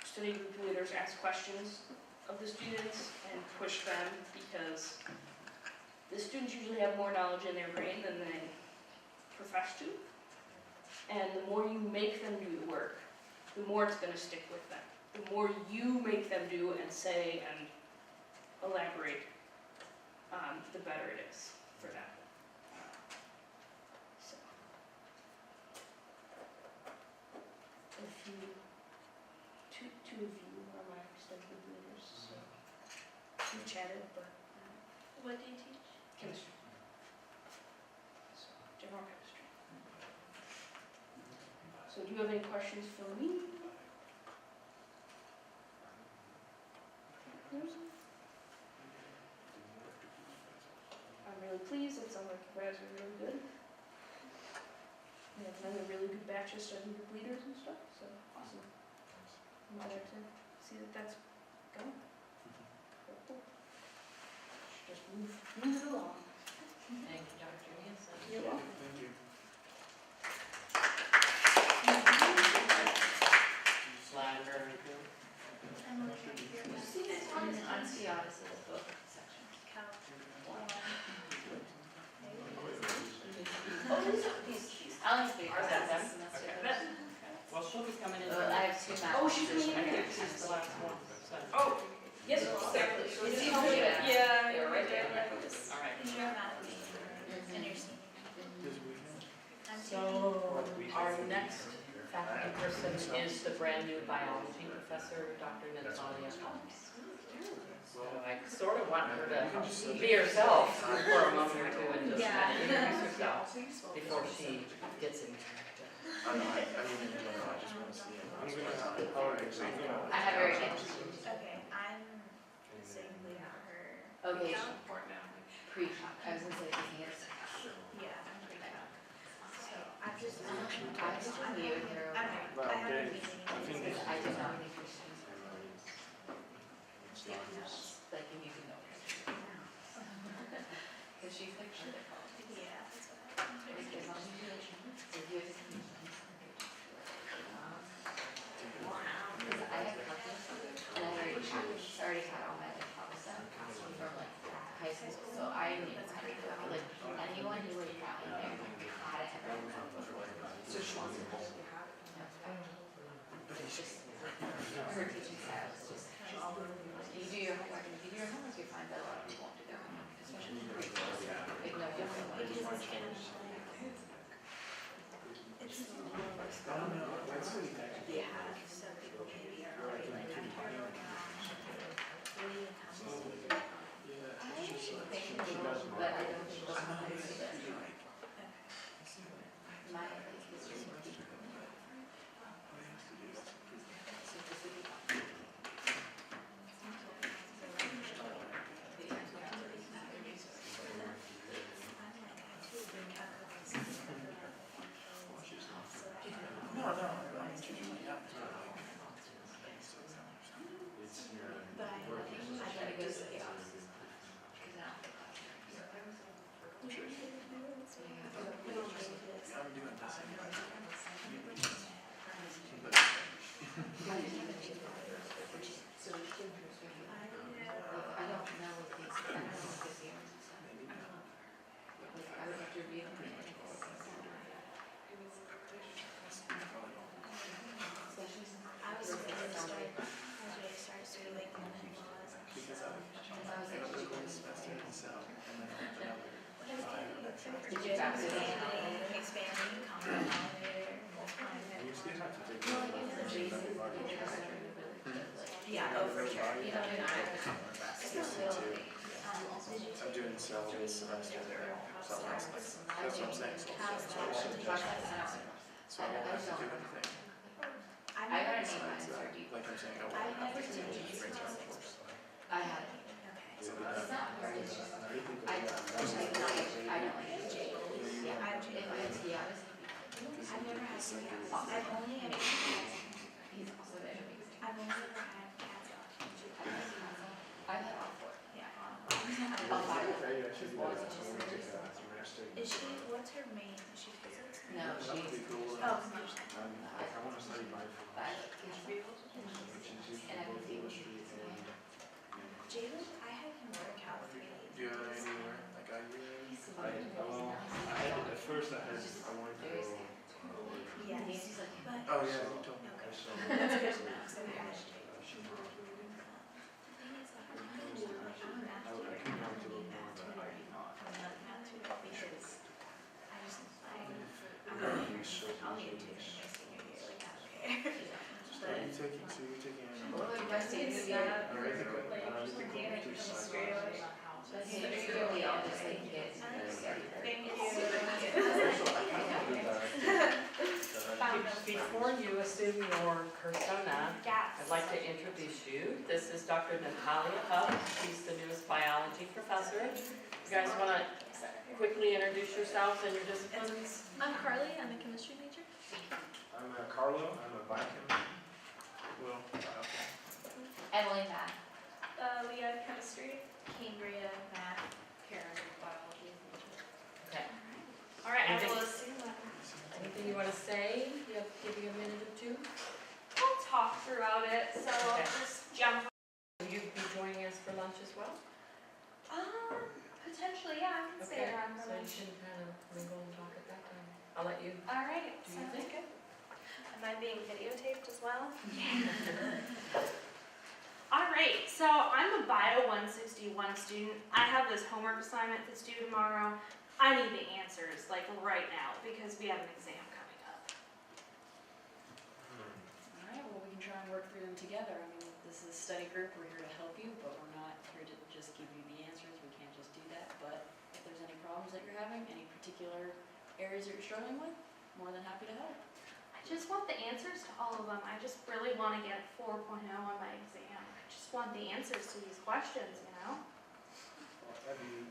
study group leaders ask questions of the students and push them, because the students usually have more knowledge in their brain than they profess to. And the more you make them do the work, the more it's going to stick with them. The more you make them do and say and elaborate, the better it is for them. So, two of you are my study group leaders, so we've chatted, but What do you teach? chemistry. General chemistry. So do you have any questions for me? I'm really pleased, it sounds like you guys are really good. You have another really good batch of study group leaders and stuff, so awesome. I'm glad to see that that's going. Cool. Just move it along. Thank you, Dr. Nielsen. You're welcome. Thank you. Library. I'm looking at your website. On Theodis's book section. Cal. Oh, these. I'll just be Are that them? semester. Okay. Well, she'll be coming in. I have 2 math. Oh, she's teachers. coming in. I think she's the last one. So. Oh, yes, exactly. It's It's easy probably- to do. Yeah, They're right there. Yeah. All right. And you're a math major, and you're senior. This weekend? I'm So, our next faculty person is the brand new biology professor, Dr. Natalia Combs. So I sort of want her to be herself for a moment or two and just kind of introduce herself before she gets into it. I know, I really don't know, I just wanna see it. I'm gonna, I have very interesting. Okay, I'm sitting lead for her. Okay, account. pre-calc. I was gonna say business. Yeah, I'm pretty bad. So I'm just. I just reviewed her. I have a meeting. I think this I did not think Christian. Yeah, no, that's- Like you need to know. Cause she's like, sure they're called. yeah, that's what I. Like, as long as you review it. Cause I have calculus and I already had all my like calculus stuff from like high school, so I knew how to do it. Like anyone who would have in there had it ever done before. So she wants to hold. It's just her teaching style is just. You do your homework, and if you do your homework, you're fine, but a lot of people won't do their homework, especially in pre-calc. Like no different way. Because it's kind of it's I don't know, that's really bad. they have some people maybe are already like I'm leading conversations. Yeah, it's just like, Thank she you. doesn't. But I don't think those I know, ones it's are just good. like, My like is just what he has to do is to prove that. specific. No, no, I'm just like, yeah. But I I try to go to the office. I'm doing this. But I don't know if these, I don't know if this year and stuff. Like, I would have to read them. Especially since I was ready to start doing laws. because I was going to semester in South and then another 5. Did you factor that in? Expanding, common denominator, you still have to take Well, you yeah, oh, for sure. You know, and I was I'm doing cell this semester there, so that's what I'm saying, so I won't have to do anything. I got an A minus for deep. Like I'm saying, I won't I've have never to done do just regular course. I had it. Okay. So It's not hard, it's just, I don't like it. Yeah, I've If I had tea, I was never had cats. I've only had cats. he's also very big. I've only ever had cats. I've had all 4. Yeah. All 5. Is she, what's her main, is she physics? No, she's. Oh, computer science. I want to study biophysics. And I can see what she's doing. Jalen, I had him work out with me. Do you have anywhere, like I At first I wanted to go. Yes, Nancy's like, but. Oh, yeah, you told me. Okay. So, That's good to know, so we had to take. she The thing is that I'm not gonna do like a math I tutor, can I'm go to doing more, math but I tutoring, did not. I'm not a math tutor because I just, I'm So, I'll need to in my senior year, like I don't care. Are you taking, so you're taking well, the rest of the Yeah. Alright, Like, organic chemistry persona, Yes. I'd like to introduce you. This is Dr. Natalia Huff. She's the newest biology professor. You guys want to quickly introduce yourselves and your disciplines? I'm Carly, I'm a chemistry major. I'm Carlo, I'm a biochem. Will, okay. Emily Matt. Leah, chemistry. Cambria, math. Karen, biology. Okay. All right, I Anything- will assume that Anything you want to say? Give you a minute or two. I'll talk throughout it, so Okay. just jump. Will you be joining us for lunch as well? Potentially, yeah, I can stay Okay, around so for you lunch. can kind of mingle and talk at that time. I'll let you All right, do your sounds thing. good. Am I being videotaped as well? All right, so I'm a Bio 161 student. I have this homework assignment that's due tomorrow. I need the answers, like right now, because we have an exam coming up. Alright, well, we can try and work through them together. I mean, this is a study group, we're here to help you, but we're not here to just give you the answers, we can't just do that. But if there's any problems that you're having, any particular areas that you're struggling with, more than happy to help. I just want the answers to all of them. I just really want to get a 4.0 on my exam. I just want the answers to these questions, you know? Have you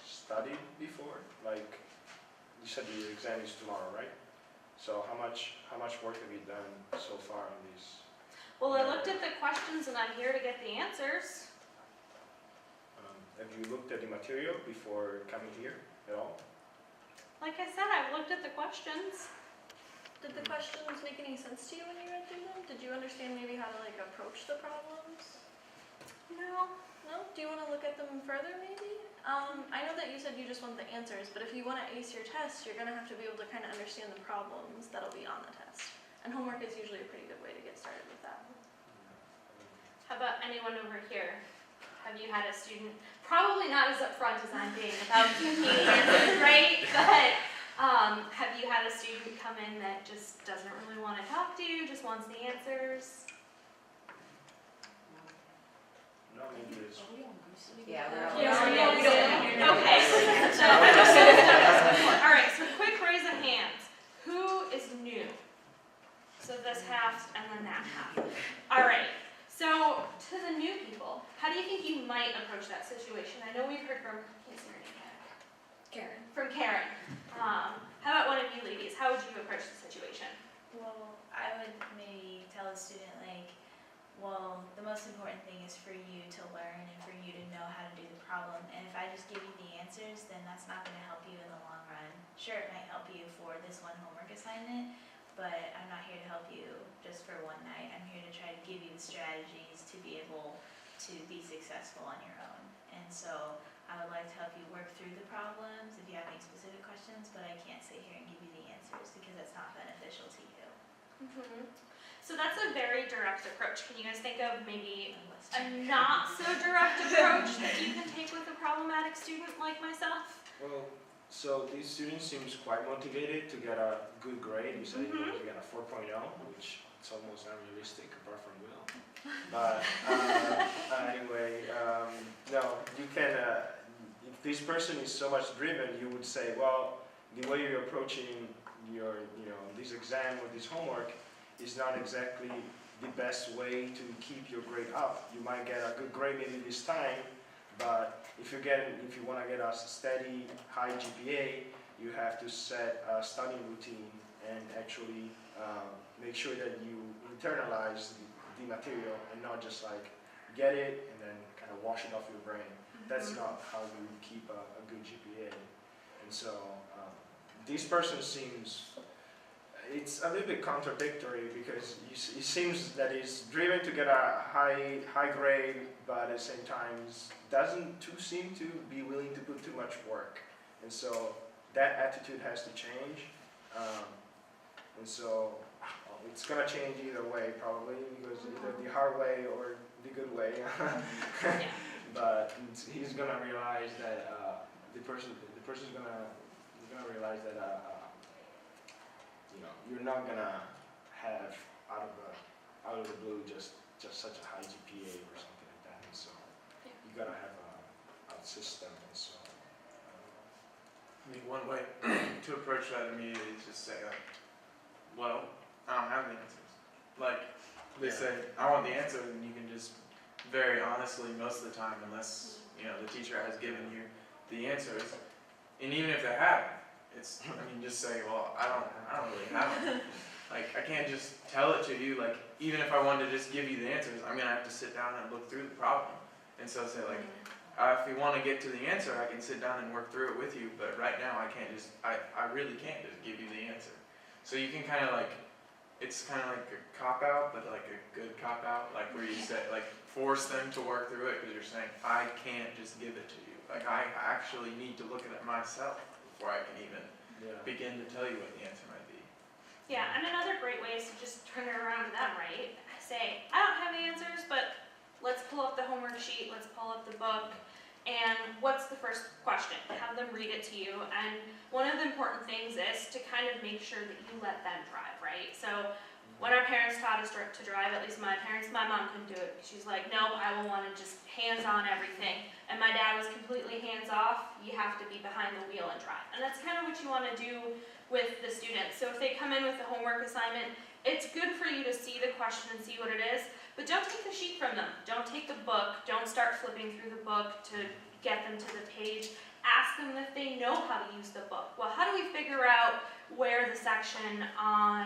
studied before? Like, you said your exam is tomorrow, right? So how much work have you done so far on these? Well, I looked at the questions and I'm here to get the answers. Have you looked at the material before coming here at all? Like I said, I've looked at the questions. Did the questions make any sense to you when you read through them? Did you understand maybe how to like approach the problems? No. No? Do you want to look at them further maybe? I know that you said you just want the answers, but if you want to ace your test, you're going to have to be able to kind of understand the problems that'll be on the test. And homework is usually a pretty good way to get started with that. How about anyone over here? Have you had a student, probably not as upfront as I'm being about keeping the answers, right? But have you had a student come in that just doesn't really want to talk to you, just wants the answers? No, maybe it's. Yeah, Okay. So, all right, so quick raise of hands. Who is new? So this half and then that half. All right. So to the new people, how do you think you might approach that situation? I know we've heard from, can't see her name yet. Karen. From Karen. How about one of you ladies? How would you approach the situation? Well, I would maybe tell a student like, well, the most important thing is for you to learn and for you to know how to do the problem. And if I just give you the answers, then that's not going to help you in the long run. Sure, it might help you for this one homework assignment, but I'm not here to help you just for one night. I'm here to try to give you the strategies to be able to be successful on your own. And so I would like to help you work through the problems if you have any specific questions, but I can't sit here and give you the answers because that's not beneficial to you. So that's a very direct approach. Can you guys think of maybe a not so direct approach that you can take with a problematic student like myself? Well, so these students seems quite motivated to get a good grade. You said you want to get a 4.0, which it's almost unrealistic apart from Will. But anyway, no, you can. If this person is so much driven, you would say, well, the way you're approaching your, this exam or this homework is not exactly the best way to keep your grade up. You might get a good grade maybe this time, but if you want to get a steady high GPA, you have to set a studying routine and actually make sure that you internalize the material and not just like get it and then kind of wash it off your brain. That's not how you keep a good GPA. And so this person seems, it's a little bit contradictory because it seems that he's driven to get a high grade, but at the same time doesn't seem to be willing to put too much work. And so that attitude has to change. And so it's gonna change either way probably, because either the hard way or the good way. But he's gonna realize that the person's gonna realize that you're not gonna have out of the blue just such a high GPA or something like that. And so you gotta have a system. And so I mean, one way to approach that immediately is just say like, well, I don't have the answers. like, they say, I want the answer, and you can just very honestly, most of the time, unless, you know, the teacher has given you the answers, and even if they haven't, it's, I mean, just say, well, I don't really have them. Like, I can't just tell it to you, like, even if I wanted to just give you the answers, I'm gonna have to sit down and look through the problem. And so say, like, if you wanna get to the answer, I can sit down and work through it with you, but right now, I can't just, I really can't just give you the answer. So you can kinda like, it's kinda like a cop-out, but like a good cop-out, like where you say, like, force them to work through it, because you're saying, I can't just give it to you. Like, I actually need to look at it myself before I can even begin to tell you what the answer might be. Yeah, and another great way is to just turn it around to them, right? Say, I don't have the answers, but let's pull up the homework sheet, let's pull up the book, and what's the first question? Have them read it to you, and one of the important things is to kind of make sure that you let them drive, right? So when our parents taught us to drive, at least my parents, my mom couldn't do it. She's like, no, I will want to just hands-on everything. And my dad was completely hands-off. You have to be behind the wheel and drive. And that's kind of what you want to do with the students. So if they come in with a homework assignment, it's good for you to see the question and see what it is, but don't take the sheet from them. Don't take the book. Don't start flipping through the book to get them to the page. Ask them if they know how to use the book. Well, how do we figure out where the section on,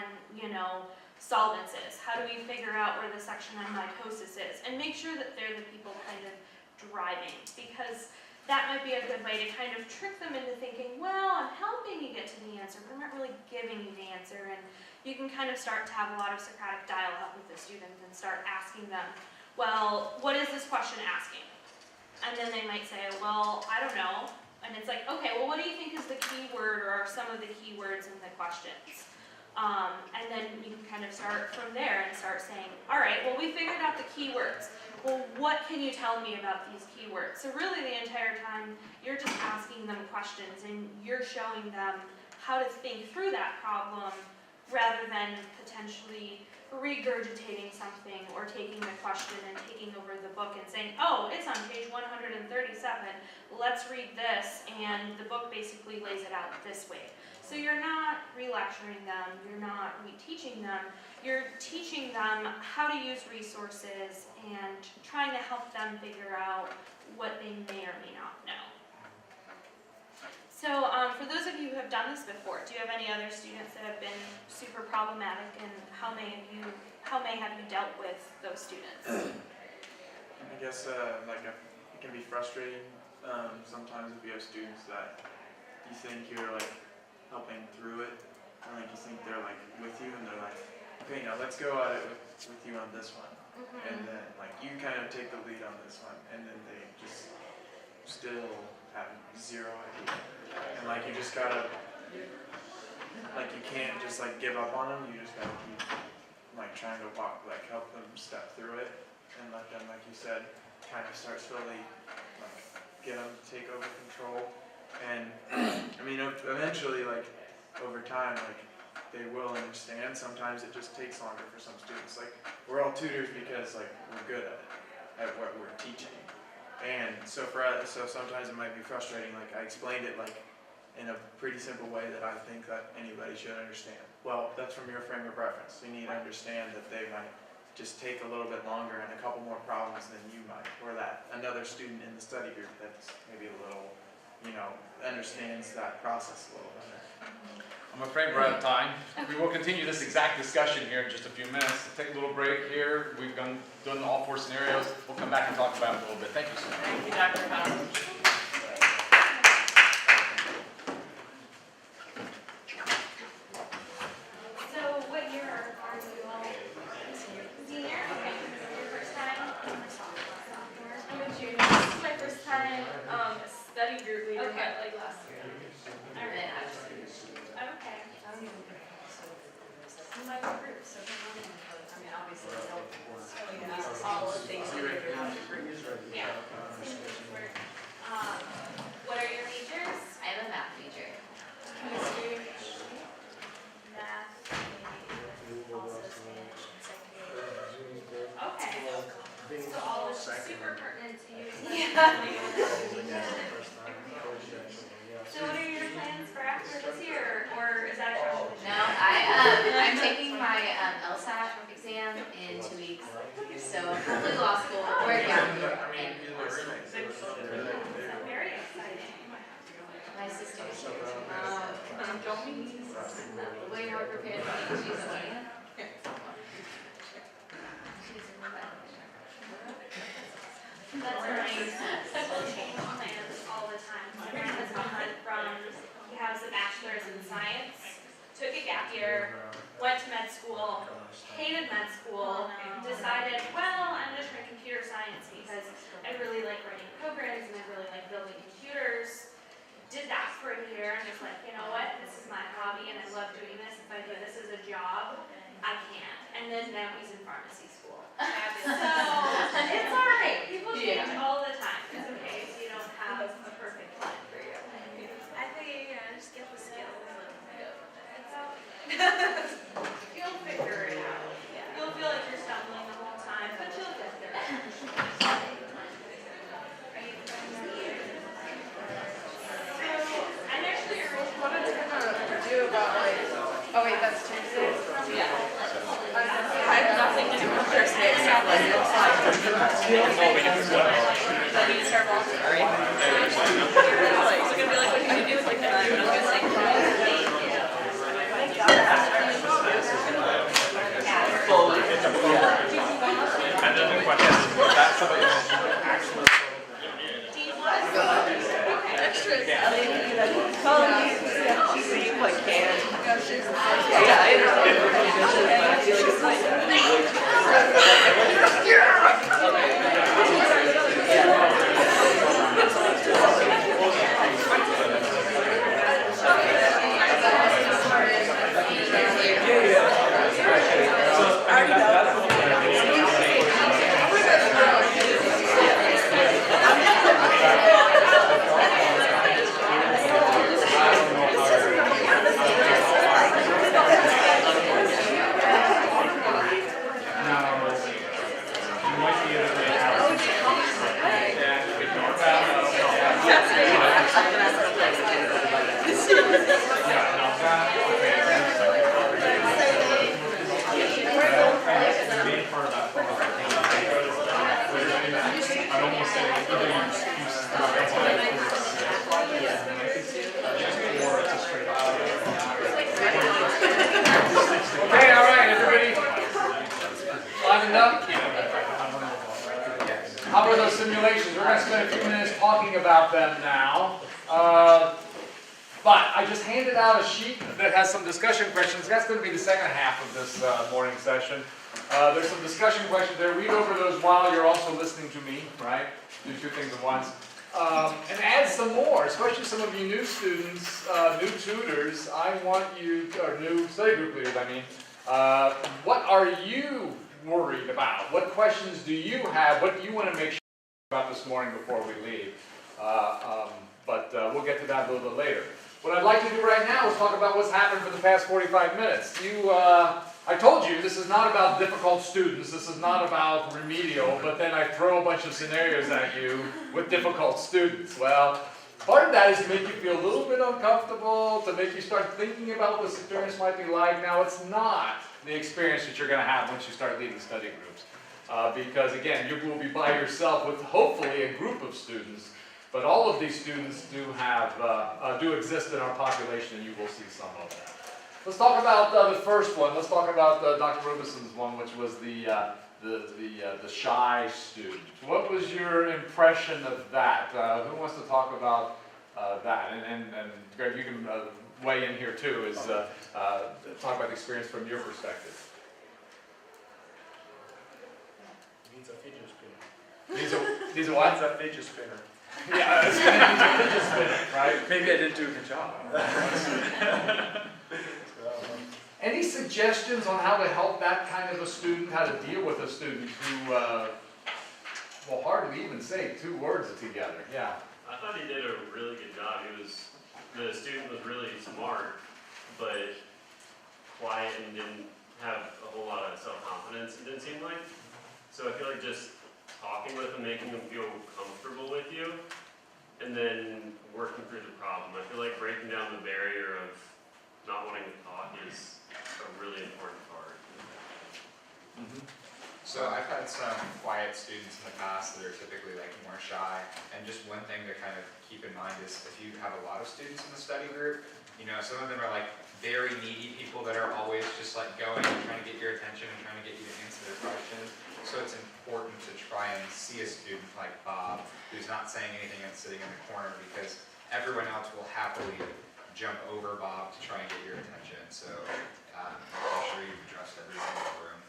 solvents is? How do we figure out where the section on mitosis is? And make sure that they're the people kind of driving, because that might be a good way to kind of trick them into thinking, well, I'm helping you get to the answer, but I'm not really giving you the answer. And you can kind of start to have a lot of Socratic dialogue with the students and start asking them, well, what is this question asking? And then they might say, well, I don't know. And it's like, okay, well, what do you think is the key word, or are some of the key words in the questions? And then you can kind of start from there and start saying, all right, well, we figured out the keywords. Well, what can you tell me about these keywords? So really the entire time, you're just asking them questions and you're showing them how to think through that problem rather than potentially regurgitating something or taking the question and taking over the book and saying, oh, it's on page 137, let's read this, and the book basically lays it out this way. So you're not re-lecturing them, you're not re-teaching them, you're teaching them how to use resources and trying to help them figure out what they may or may not know. So for those of you who have done this before, do you have any other students that have been super problematic, and how may have you dealt with those students? I guess it can be frustrating sometimes if you have students that you think you're like helping through it, and like you think they're like with you, and they're like, okay, now let's go at it with you on this one, and then like you kind of take the lead on this one, and then they just still have zero idea, and like you just gotta, like you can't just like give up on them, you just gotta keep like trying to help them step through it, and let them, like you said, kind of start slowly like get them to take over control. And I mean, eventually, like over time, like they will understand. Sometimes it just takes longer for some students. Like we're all tutors because like we're good at what we're teaching. And so sometimes it might be frustrating. Like I explained it like in a pretty simple way that I think that anybody should understand. Well, that's from your frame of reference. You need to understand that they might just take a little bit longer and a couple more problems than you might, or that another student in the study group that's maybe a little, understands that process a little better. I'm afraid we're out of time. We will continue this exact discussion here in just a few minutes. Take a little break here. We've done all 4 scenarios. We'll come back and talk about it a little bit. Thank you so much. Thank you, Dr. Hunt. So what year are you all? Senior? Okay. Is this your first time? Sophomore. I'm a junior. This is my first time study group leader, but like last year. All right. Okay. My group, so come on in, but I mean, obviously, it's helpful. All the things that you're out of group. Yeah. What are your majors? I have a math major. Chemistry. Math, maybe also Spanish and second. Okay. So all is super pertinent to you. So what are your plans for after this year, or is that a question? No, I'm taking my LSAT exam Don't mean to. The way you're prepared to meet, she's like. That's right. People change plans all the time. My friend has gone from, he has a bachelor's in science, took a gap year, went to med school, hated med school, decided, well, I'm gonna try computer science because I really like writing programs and I really like building computers. Did that for a year and was like, you know what, this is my hobby and I love doing this. If I do this as a job, I can't. And then now he's in pharmacy school. So, it's alright, people change all the time, it's okay, so you don't have a perfect plan for you. I figure you're gonna just get the skills and go from there. It's all, you'll figure it out. You'll feel like you're stumbling the whole time, but you'll get there. Are you So, I'm actually What are they gonna do about like, oh wait, that's Tuesday? Yeah. I have nothing to do with Thursday except like it's like. I need to start volunteering. Like, it's gonna be like, what can you do with like that? I'm gonna say, And then the question is, that's somebody who's actually. extras. Okay, all right, everybody. Livened up? How about those simulations? We're going to spend a few minutes talking about them now. But I just handed out a sheet that has some discussion questions. That's going to be the second half of this morning session. There's some discussion questions there. Read over those while you're also listening to me, right? Do two things at once. And add some more, especially some of you new students, new tutors. I want you, or new study group leaders, I mean. What are you worried about? What questions do you have? What do you want to make sure about this morning before we leave? But we'll get to that a little bit later. What I'd like to do right now is talk about what's happened for the past 45 minutes. I told you this is not about difficult students, this is not about remedial, but then I throw a bunch of scenarios at you with difficult students. Well, part of that is to make you feel a little bit uncomfortable, to make you start thinking about what this experience might be like. Now, it's not the experience that you're going to have once you start leading study groups. Because again, you will be by yourself with hopefully a group of students. But all of these students do exist in our population, and you will see some of that. Let's talk about the first one. Let's talk about Dr. Robison's one, which was the shy student. What was your impression of that? Who wants to talk about that? And Greg, you can weigh in here too. Talk about the experience from your perspective. Needs a fidget spinner. Needs a what? Needs a fidget spinner. Yeah, it's going to need a fidget spinner, right? Maybe I didn't do a good job. Any suggestions on how to help that kind of a student, how to deal with a student who will hardly even say two words together? Yeah. I thought he did a really good job. The student was really smart, but quiet and didn't have a whole lot of self-confidence, it didn't seem like. So I feel like just talking with him, making him feel comfortable with you, and then working through the problem. I feel like breaking down the barrier of not wanting to talk is a really important part. So I've had some quiet students in the past that are typically like more shy, and just one thing to kind of keep in mind is if you have a lot of students in the study group, You know, some of them are like very needy people that are always just like going and trying to get your attention and trying to get you to answer their questions. So it's important to try and see a student like Bob, who's not saying anything and sitting in the corner, because everyone else will happily jump over Bob to try and get your attention. So I'm sure you've addressed everything in the room.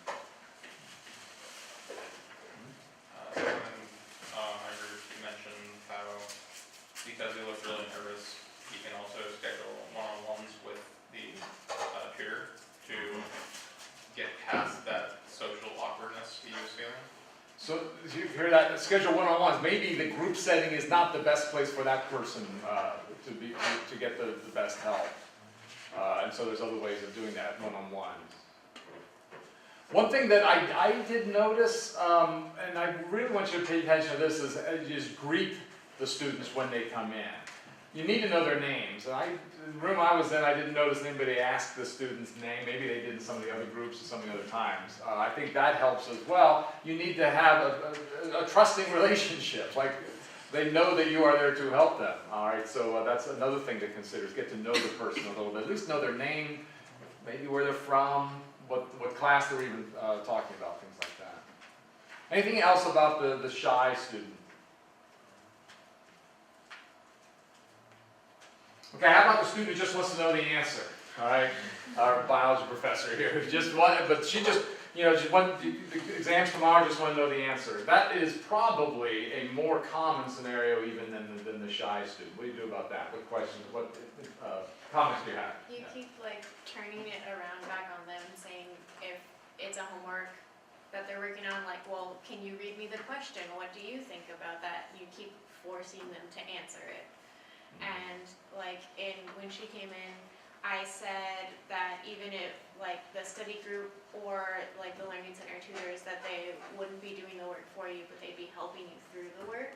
I heard you mention how, because he looked really nervous, he can also schedule one-on-ones with the tutor to get past that social awkwardness he was feeling. So you hear that, schedule one-on-ones, maybe the group setting is not the best place for that person to get the best help. And so there's other ways of doing that, one-on-one. One thing that I did notice, and I really want you to pay attention to this, is just greet the students when they come in. You need to know their names. The room I was in, I didn't notice anybody ask the student's name. Maybe they did in some of the other groups or some of the other times. I think that helps as well. You need to have a trusting relationship. Like, they know that you are there to help them. All right, so that's another thing to consider, is get to know the person a little bit. At least know their name, maybe where they're from, what class they're even talking about, things like that. Anything else about the shy student? Okay, how about the student who just wants to know the answer? All right, our biology professor here, who just wanted, but she just, you know, just want the exams tomorrow, just want to know the answer. That is probably a more common scenario even than the shy student. What do you do about that? What questions, what comments do you have? You keep like turning it around back on them, saying if it's a homework that they're working on, like, well, can you read me the question? What do you think about that? You keep forcing them to answer it. And like when she came in, I said that even if like the study group or like the learning center tutors, that they wouldn't be doing the work for you, but they'd be helping you through the work.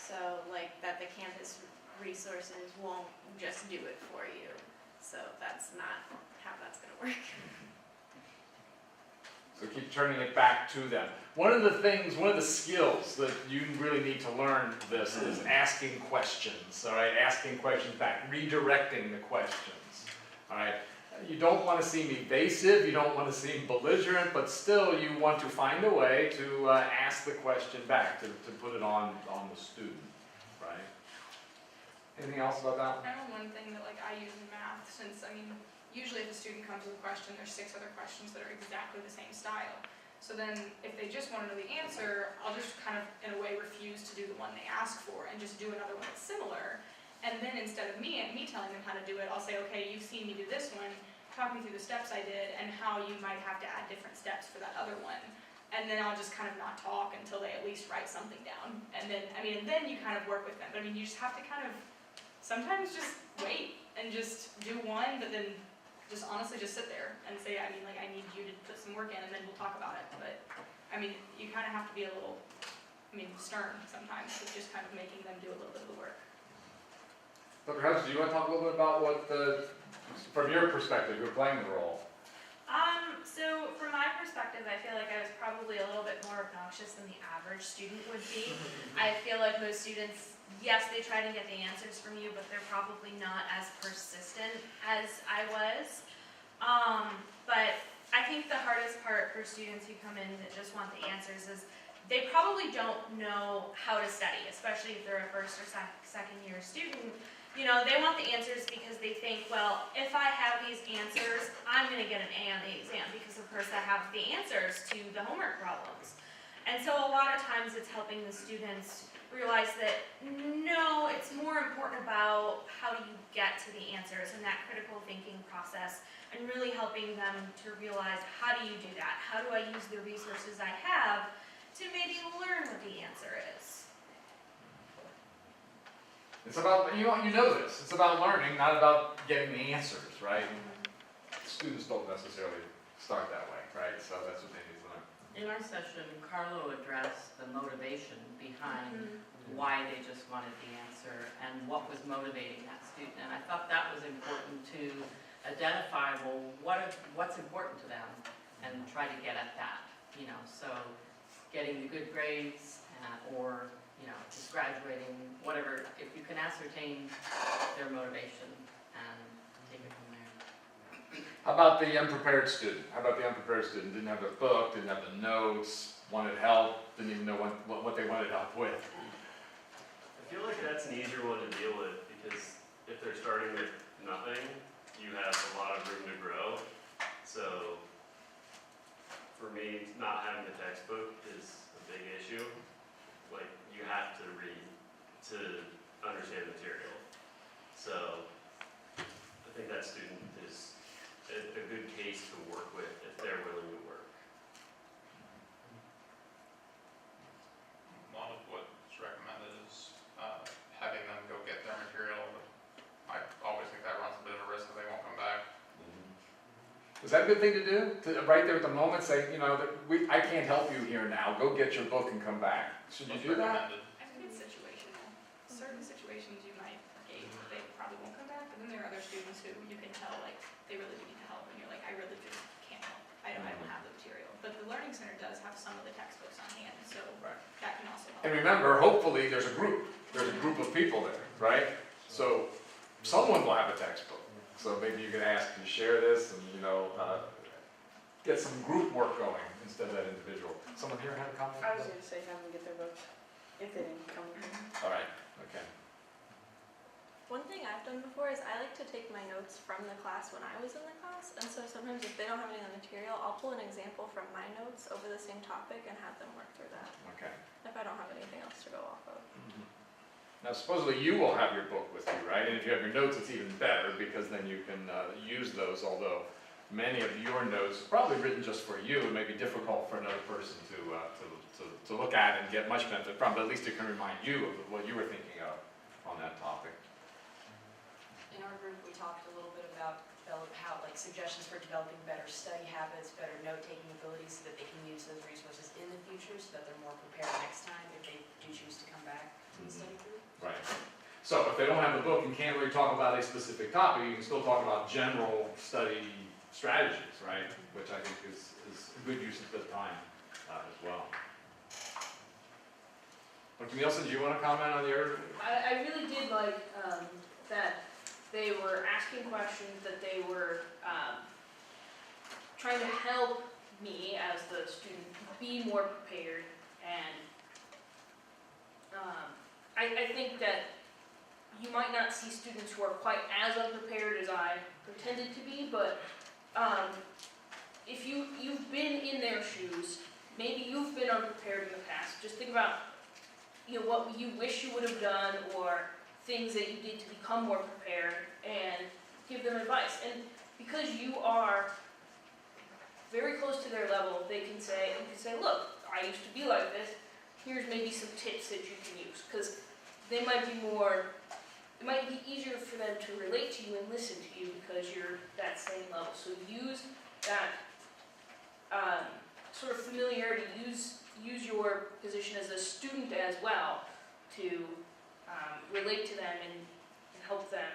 So like that the campus resources won't just do it for you. So that's not how that's gonna work. So keep turning it back to them. One of the skills that you really need to learn this is asking questions, all right? Asking questions back, redirecting the questions, all right? You don't want to seem evasive, you don't want to seem belligerent, but still you want to find a way to ask the question back, to put it on the student, right? Anything else about that? I know one thing that like I use in math, since I mean, usually if a student comes with a question, there's 6 other questions that are exactly the same style. So then if they just want to know the answer, I'll just kind of, in a way, refuse to do the one they ask for and just do another one that's similar. And then instead of me telling them how to do it, I'll say, okay, you've seen me do this one, talk me through the steps I did and how you might have to add different steps for that other one. And then I'll just kind of not talk until they at least write something down. And then, and then you kind of work with them. But you just have to kind of, sometimes just wait and just do one, but then just honestly just sit there and say, I need you to put some work in and then we'll talk about it. But, you kind of have to be a little, stern sometimes with just kind of making them do a little bit of the work. Dr. Hudson, do you want to talk a little bit about what from your perspective, you're playing the role? So from my perspective, I feel like I was probably a little bit more obnoxious than the average student would be. I feel like most students, yes, they try to get the answers from you, but they're probably not as persistent as I was. But I think the hardest part for students who come in that just want the answers is they probably don't know how to study, especially if they're a first or second year student. They want the answers because they think, well, if I have these answers, I'm going to get an A on the exam because, of course, I have the answers to the homework problems. And so a lot of times it's helping the students realize that, no, it's more important about how do you get to the answers and that critical thinking process, and really helping them to realize, how do you do that? How do I use the resources I have to maybe learn what the answer is? It's about, you know this, it's about learning, not about getting the answers, right? Students don't necessarily start that way, right? So that's what they need to learn. In our session, Carlo addressed the motivation behind why they just wanted the answer and what was motivating that student. And I thought that was important to identify, well, what's important to them and try to get at that, So getting the good grades or just graduating, whatever, if you can ascertain their motivation and How about the unprepared student? How about the unprepared student? Didn't have the book, didn't have the notes, wanted help, didn't even know what they wanted help with. I feel like that's an easier one to deal with because if they're starting with nothing, you have a lot of room to grow. So for me, not having the textbook is a big issue. Like you have to read to understand the material. So I think that student is a good case to work with if they're willing to work. A lot of what's recommended is having them go get their material, but I always think that runs a bit of a risk that they won't come back. Is that a good thing to do? To, right there at the moment, say, you know, I can't help you here now. Go get your book and come back. Should you do that? Recommended. I think it's situational. Certain situations you might gauge that they probably won't come back, but then there are other students who you can tell like they really do need the help, and you're like, I really just can't help. I don't have the material. But the Learning Center does have some of the textbooks on hand, so that can also help. And remember, hopefully there's a group. There's a group of people there, right? So someone will have a textbook. So maybe you can ask to share this and, you know, get some group work going instead of that individual. Someone here had a comment? I was gonna say have them get their books if they didn't come with them. All right, okay. One thing I've done before is I like to take my notes from the class when I was in the class, and so sometimes if they don't have any of the material, I'll pull an example from my notes over the same topic and have them work through that, Okay. if I don't have anything else to go off of. Now supposedly you will have your book with you, right? And if you have your notes, it's even better because then you can use those, although many of your notes are probably written just for you. It may be difficult for another person to look at and get much benefit from, but at least it can remind you of what you were thinking of on that topic. In our group, we talked a little bit about how, like, suggestions for developing better study habits, better note-taking abilities, so that they can use those resources in the future, so that they're more prepared next time if they do choose to come back to the study group. Right. So if they don't have the book and can't really talk about a specific topic, you can still talk about general study strategies, right? Which I think is a good use of the time as well. Dr. Nielsen, do you want to comment on your? I really did like that they were asking questions, that they were trying to help me as the student be more prepared, and I think that you might not see students who are quite as unprepared as I pretended to be, but if you've been in their shoes, maybe you've been unprepared in the past, just think about what you wish you would have done or things that you did to become more prepared and give them advice. And because you are very close to their level, you can say, look, I used to be like this, here's maybe some tips that you can use, because they might be it might be easier for them to relate to you and listen to you because you're that same level. So use that sort of familiarity, use your position as a student as well to relate to them and help them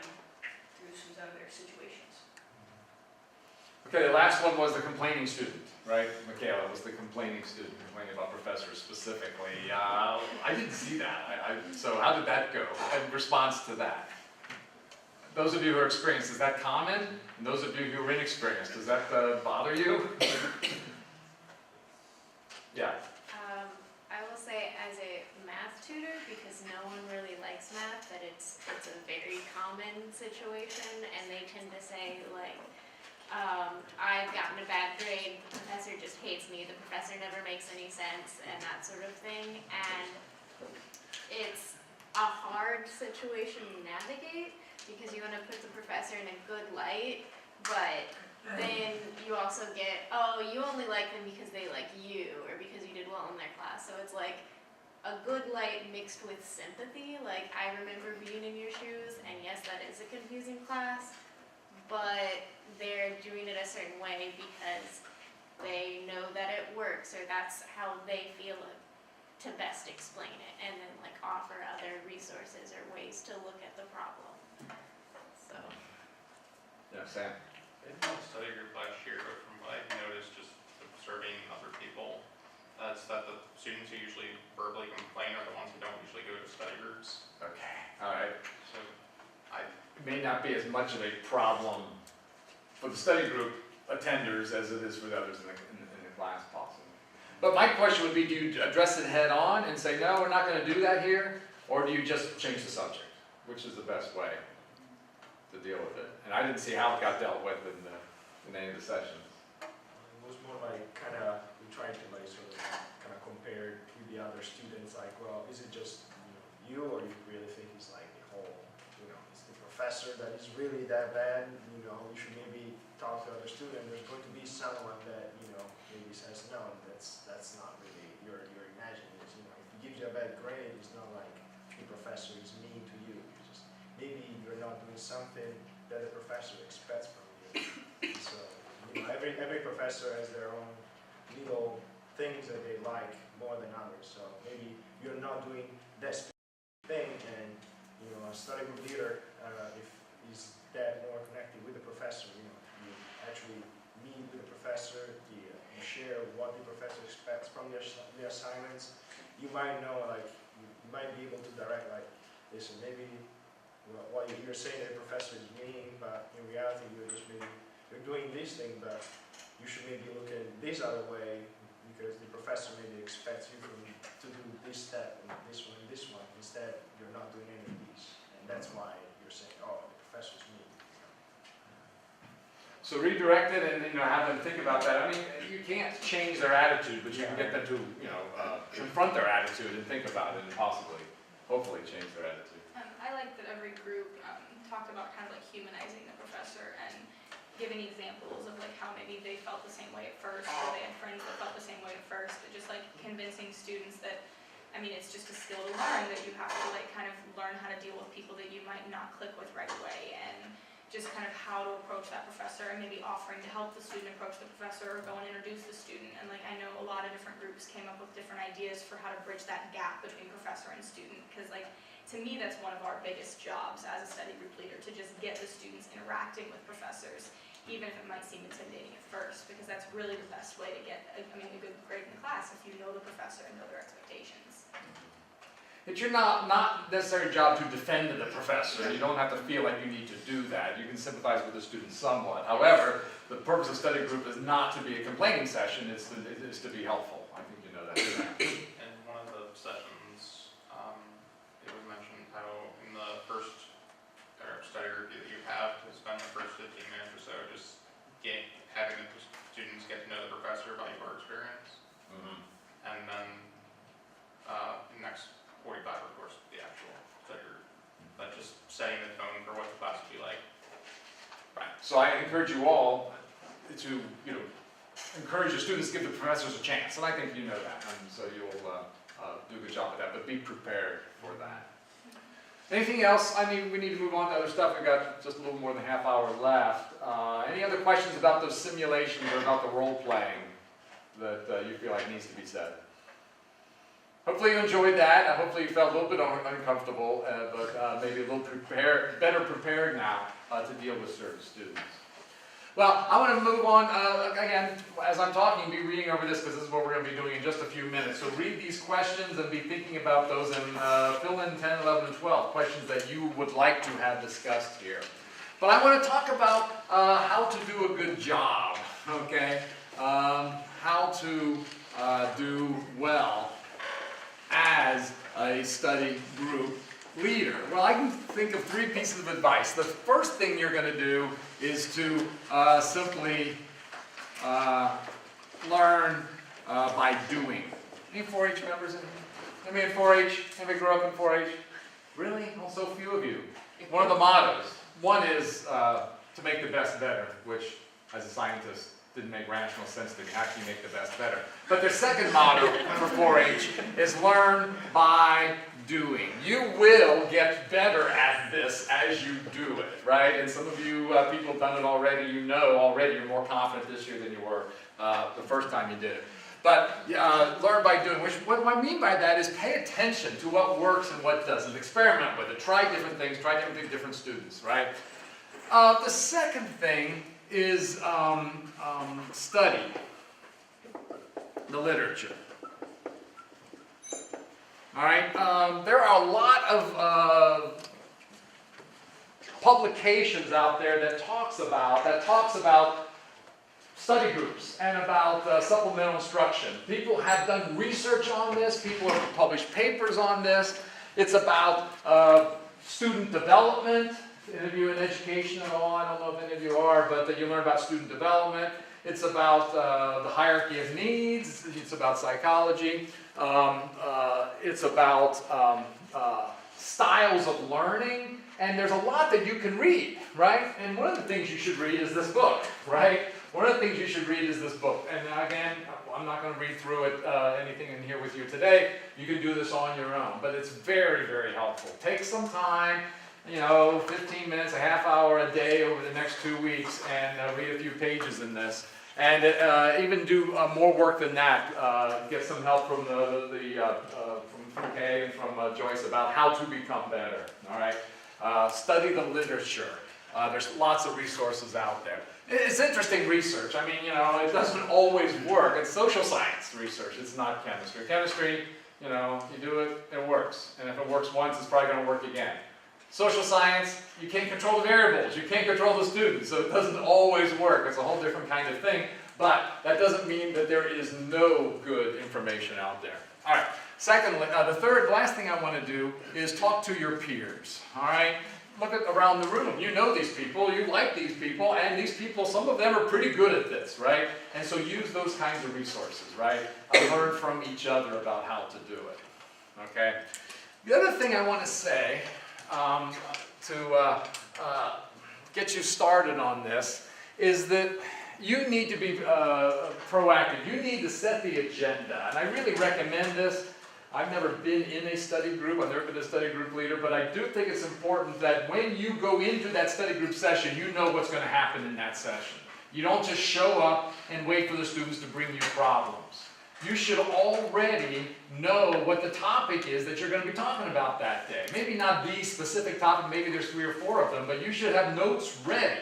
through some of their situations. Okay, the last one was the complaining student, right? Michaela was the complaining student, complaining about professors specifically. I didn't see that. So how did that go in response to that? Those of you who are experienced, is that common? And those of you who are inexperienced, does that bother you? Yeah. I will say as a math tutor, because no one really likes math, that it's a very common situation, and they tend to say like, I've gotten a bad grade, the professor just hates me, the professor never makes any sense, and that sort of thing. And it's a hard situation to navigate because you want to put the professor in a good light, but then you also get, oh, you only like them because they like you, or because you did well in their class. So it's like a good light mixed with sympathy. Like, I remember being in your shoes, and yes, that is a confusing class, but they're doing it a certain way because they know that it works, or that's how they feel to best explain it, and then like offer other resources or ways to look at the problem. So. Yeah, Sam. I didn't have a study group last year, but from what I've noticed just observing other people, that's that the students who usually verbally complain are the ones who don't usually go to study groups. Okay, all right. So It may not be as much of a problem for the study group attenders as it is for the others in the class possibly. But my question would be, do you address it head on and say, no, we're not going to do that here? Or do you just change the subject? Which is the best way to deal with it? And I didn't see how it got dealt with in any of the sessions. It was more like kind of, we tried to like sort of kind of compare with the other students, like, well, is it just you, or you really think it's like the whole, it's the professor that is really that bad, you should maybe talk to other students. There's going to be someone that, maybe says, no, that's not really, you're imagining this, if he gives you a bad grade, it's not like the professor is mean to you, maybe you're not doing something that the professor expects from you. So, every professor has their own little things that they like more than others. So maybe you're not doing that thing, and a study group leader, if he's that more connected with the professor, you actually meet with the professor, you share what the professor expects from the assignments. You might know, like, you might be able to direct, like, listen, maybe what you're saying that the professor is mean, but in reality you're doing this thing, but you should maybe look at this other way, because the professor maybe expects you to do this step and this one and this one. Instead, you're not doing any of these, and that's why you're saying, oh, the professor's mean. So redirect it and have them think about that. I mean, you can't change their attitude, but you can get them to confront their attitude and think about it, and hopefully change their attitude. I like that every group talked about kind of like humanizing the professor and giving examples of like how maybe they felt the same way at first, or they had friends that felt the same way at first, but just like convincing students that, I mean, it's just a skill to learn, that you have to like kind of learn how to deal with people that you might not click with right away, and just kind of how to approach that professor, and maybe offering to help the student approach the professor, or go and introduce the student. And like, I know a lot of different groups came up with different ideas for how to bridge that gap between professor and student, because like, to me, that's one of our biggest jobs as a study group leader, to just get the students interacting with professors, even if it might seem intimidating at first, because that's really the best way to get a good grade in the class, if you know the professor and know their expectations. It's your not necessary job to defend the professor. You don't have to feel like you need to do that. You can sympathize with the student somewhat. However, the purpose of study group is not to be a complaining session, it's to be helpful. I think you know that. In one of the sessions, it was mentioned how in the first study group that you have, to spend the first 15 minutes or so just having the students get to know the professor about your experience. And then the next 45, of course, the actual study group. But just setting the tone for what the class will be like. Right. So I encourage you all to, encourage your students to give the professors a chance, and I think you know that, and so you'll do a good job with that, but be prepared for that. Anything else? I mean, we need to move on to other stuff. We've got just a little more than a half hour left. Any other questions about those simulations or about the role playing that you feel like needs to be said? Hopefully you enjoyed that. Hopefully you felt a little bit uncomfortable, but maybe a little better prepared now to deal with certain students. Well, I want to move on, again, as I'm talking, be reading over this, because this is what we're going to be doing in just a few minutes. So read these questions and be thinking about those, and fill in 10, 11, and 12, questions that you would like to have discussed here. But I want to talk about how to do a good job, okay? How to do well as a study group leader. Well, I can think of 3 pieces of advice. The first thing you're going to do is to simply learn by doing. Any 4-H members in here? Anybody in 4-H? Anybody grew up in 4-H? Really? Oh, so few of you. One of the mottos. One is to make the best better, which, as a scientist, didn't make rational sense to actually make the best better. But their second motto for 4-H is learn by doing. You will get better at this as you do it, right? And some of you people have done it already. You know already you're more confident this year than you were the first time you did it. But learn by doing, which what I mean by that is pay attention to what works and what doesn't. Experiment with it. Try different things. Try different things with different students, right? The second thing is study the literature. All right, there are a lot of publications out there that talks about study groups and about supplemental instruction. People have done research on this. People have published papers on this. It's about student development. Any of you in education at all? I don't know if any of you are, but you learn about student development. It's about the hierarchy of needs. It's about psychology. It's about styles of learning. And there's a lot that you can read, right? And one of the things you should read is this book, right? One of the things you should read is this book. And again, I'm not going to read through it, anything in here with you today. You can do this on your own. But it's very, very helpful. Take some time, 15 minutes, a half hour a day over the next 2 weeks and read a few pages in this. And even do more work than that. Get some help from from Kay and from Joyce about how to become better, all right? Study the literature. There's lots of resources out there. It's interesting research. I mean, it doesn't always work. It's social science research. It's not chemistry. Chemistry, you do it, it works. And if it works once, it's probably going to work again. Social science, you can't control the variables. You can't control the students, so it doesn't always work. It's a whole different kind of thing. But that doesn't mean that there is no good information out there. All right. Secondly, the last thing I want to do is talk to your peers. All right. Look around the room. You know these people. You like these people. And these people, some of them are pretty good at this, right? And so use those kinds of resources, right? Learn from each other about how to do it. Okay. The other thing I want to say to get you started on this is that you need to be proactive. You need to set the agenda. And I really recommend this. I've never been in a study group. I've never been a study group leader. But I do think it's important that when you go into that study group session, you know what's going to happen in that session. You don't just show up and wait for the students to bring you problems. You should already know what the topic is that you're going to be talking about that day. Maybe not the specific topic. Maybe there's 3 or 4 of them. But you should have notes ready.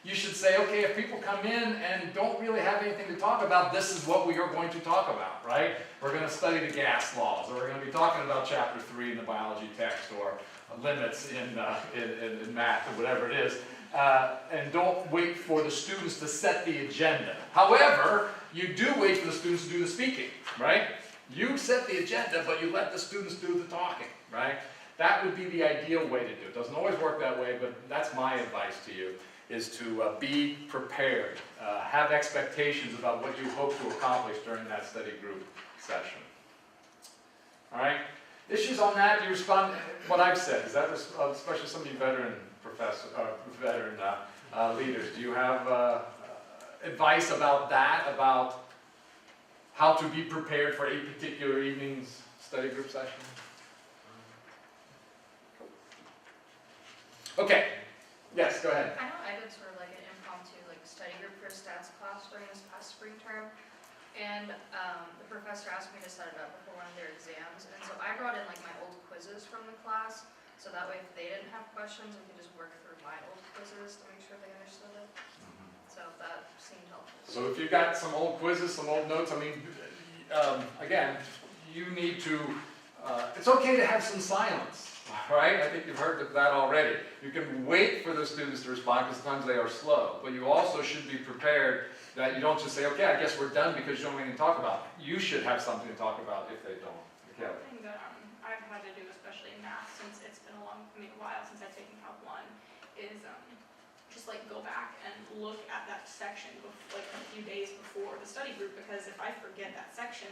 You should say, okay, if people come in and don't really have anything to talk about, this is what we are going to talk about, right? We're going to study the gas laws, or we're going to be talking about chapter 3 in the biology text, or limits in math, or whatever it is. And don't wait for the students to set the agenda. However, you do wait for the students to do the speaking, right? You set the agenda, but you let the students do the talking, right? That would be the ideal way to do it. It doesn't always work that way, but that's my advice to you. Is to be prepared, have expectations about what you hope to accomplish during that study group session. All right? Issues on that, do you respond to what I've said? Is that, especially some of you veteran leaders, do you have advice about that, about how to be prepared for a particular evening's study group session? Okay. Yes, go ahead. I know I did sort of like an impromptu study group for a stats class during this past spring term, and the professor asked me to set it up before one of their exams, and so I brought in my old quizzes from the class, so that way if they didn't have questions, we could just work through my old quizzes to make sure they understood it. So that seemed helpful. So if you've got some old quizzes, some old notes, I mean, again, you need to, it's okay to have some silence. Right? I think you've heard that already. You can wait for the students to respond because sometimes they are slow. But you also should be prepared that you don't just say, okay, I guess we're done because you don't have anything to talk about. You should have something to talk about if they don't. Okay. One thing that I've had to do, especially in math, since it's been a while since I've taken Calc 1, is just go back and look at that section a few days before the study group, because if I forget that section,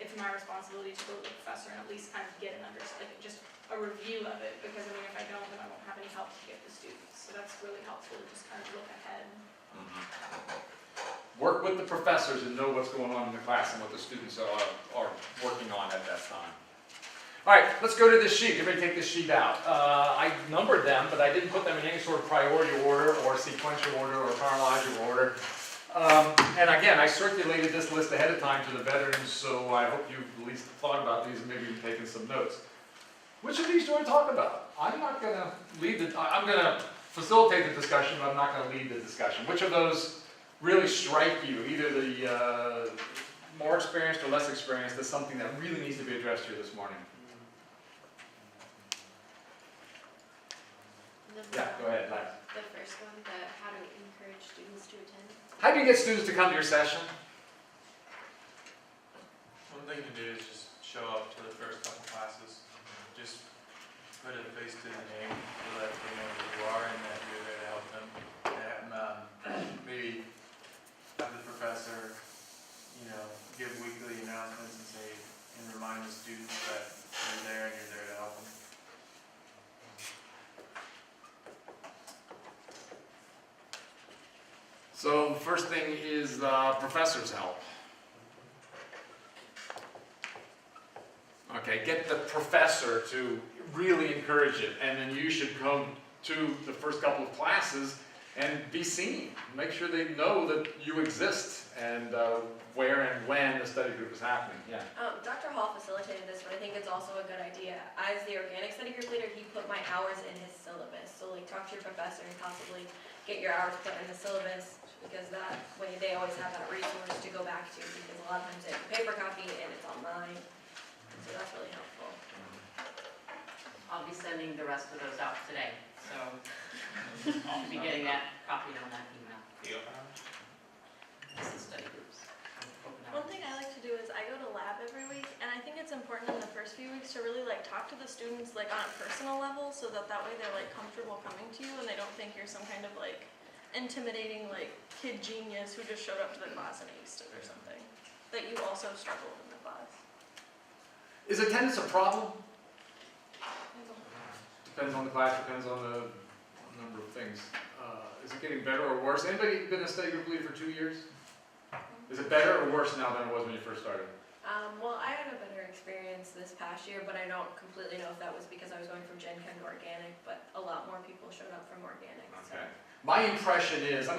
it's my responsibility to go to the professor and at least kind of get an understanding, just a review of it, because if I don't, then I won't have any help to get the students. So that's really helpful to just kind of look ahead. Work with the professors and know what's going on in the class and what the students are working on at that time. All right, let's go to this sheet. Everybody take this sheet out. I numbered them, but I didn't put them in any sort of priority order or sequential order or chronological order. And again, I circulated this list ahead of time to the veterans, so I hope you've at least thought about these and maybe you've taken some notes. Which of these do I talk about? I'm not going to lead I'm going to facilitate the discussion, but I'm not going to lead the discussion. Which of those really strike you, either the more experienced or less experienced, as something that really needs to be addressed here this morning? The, Yeah, go ahead, Lex. The first one, the how to encourage students to attend. How do you get students to come to your session? One thing to do is just show up to the first couple classes. Just put a face to the name so that they know who you are and that you're there to help them. And maybe have the professor, give weekly announcements and say, and remind the students that you're there and you're there to help them. So the first thing is professor's help. Okay, get the professor to really encourage it, and then you should come to the first couple of classes and be seen. Make sure they know that you exist and where and when the study group is happening. Yeah. Dr. Hall facilitated this, but I think it's also a good idea. As the organic study group leader, he put my hours in his syllabus. So like talk to your professor and possibly get your hours put in the syllabus, because that way they always have that resource to go back to, because a lot of times they have a paper copy and it's online. So that's really helpful. I'll be sending the rest of those out today, so I'll be getting that copied on that email. The open house? This is study groups. Open One house. thing I like to do is I go to lab every week, and I think it's important in the first few weeks to really like talk to the students like on a personal level, so that way they're like comfortable coming to you and they don't think you're some kind of like intimidating like kid genius who just showed up to the class and aced it or something. That you also struggled in the class. Is attendance a problem? Depends on the class, depends on the number of things. Is it getting better or worse? Anybody been a study group leader for 2 years? Is it better or worse now than it was when you first started? Well, I had a better experience this past year, but I don't completely know if that was because I was going from Gen Chem to organic, but a lot more people showed up from organic. Okay. My impression is,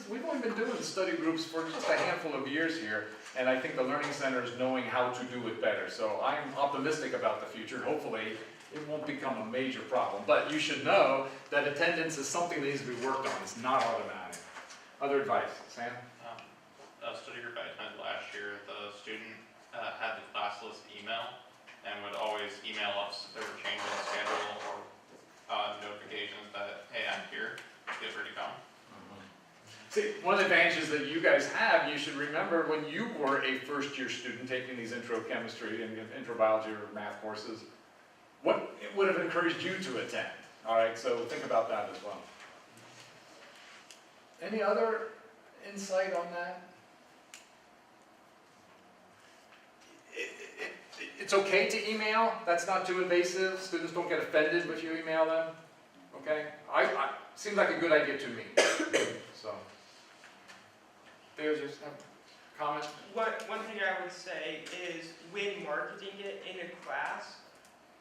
we've only been doing study groups for just a handful of years here, and I think the Learning Center is knowing how to do it better. So I'm optimistic about the future. Hopefully, it won't become a major problem. But you should know that attendance is something that needs to be worked on. It's not automatic. Other advice, Sam? A study group I attended last year, the student had the class list email and would always email us if there were changes in schedule or notifications that, hey, I'm here, get ready to come. See, one of the advantages that you guys have, you should remember when you were a first-year student taking these intro chemistry and intro biology or math courses, what it would have encouraged you to attend. All right, so think about that as well. Any other insight on that? It's okay to email. That's not too invasive. Students don't get offended if you email them. Okay? Seems like a good idea to me. So, Theo, just have a comment? One thing I would say is when marketing it in a class,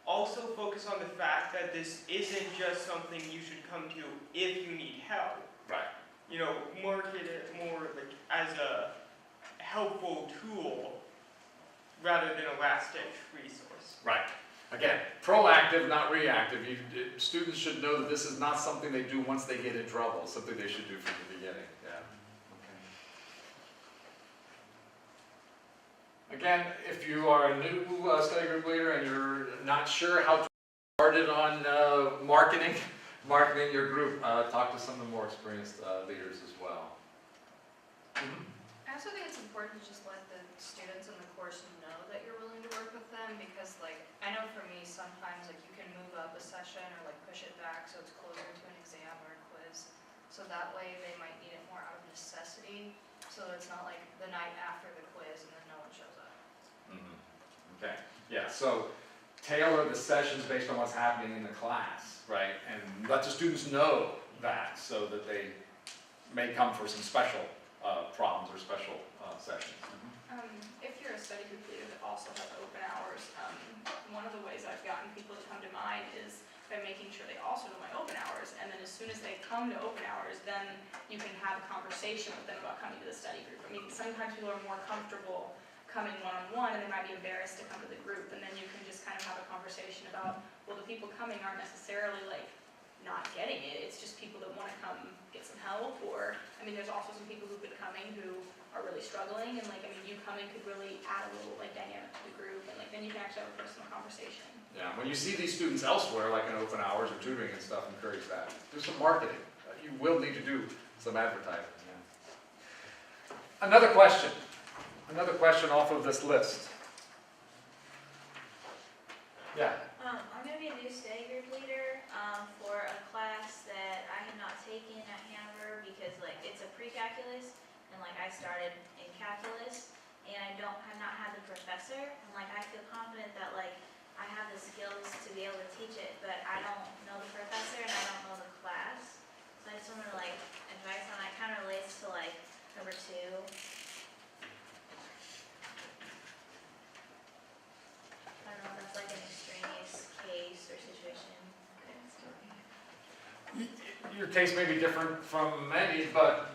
also focus on the fact that this isn't just something you should come to if you need help. Right. Market it more like as a helpful tool rather than a last-ditch resource. Right. Again, proactive, not reactive. Students should know that this is not something they do once they get in trouble. It's something they should do from the beginning. Yeah. Okay. Again, if you are a new study group leader and you're not sure how to get started on marketing your group, talk to some of the more experienced leaders as well. I also think it's important to just let the students in the course know that you're willing to work with them, because I know for me sometimes you can move up a session or push it back so it's closer to an exam or a quiz. So that way they might need it more out of necessity, so it's not the night after the quiz and then no one shows up. Okay. Yeah, so tailor the sessions based on what's happening in the class, right? And let the students know that so that they may come for some special problems or special sessions. If you're a study group leader that also has open hours, one of the ways I've gotten people to come to mine is by making sure they also know my open hours, and then as soon as they come to open hours, then you can have a conversation with them about coming to the study group. Sometimes people are more comfortable coming one-on-one, and they might be embarrassed to come to the group, and then you can just kind of have a conversation about, well, the people coming aren't necessarily not getting it. It's just people that want to come get some help, or, I mean, there's also some people who've been coming who are really struggling, and like, I mean, you coming could really add a little like dynamic to the group, and like, then you can actually have a personal conversation. Yeah, when you see these students elsewhere, like in open hours or tutoring and stuff, encourage that. Do some marketing. You will need to do some advertising. Yeah. Another question off of this list. Yeah. I'm gonna be a new study group leader for a class that I have not taken at Hanover because like it's a pre-calculus and like I started in calculus and I have not had the professor, and like I feel confident that like I have the skills to be able to teach it, but I don't know the professor and I don't know the class. So I just wanted like advice on that. Kind of relates to like number 2. I don't know if that's like an extraneous case or situation. Your case may be different from many, but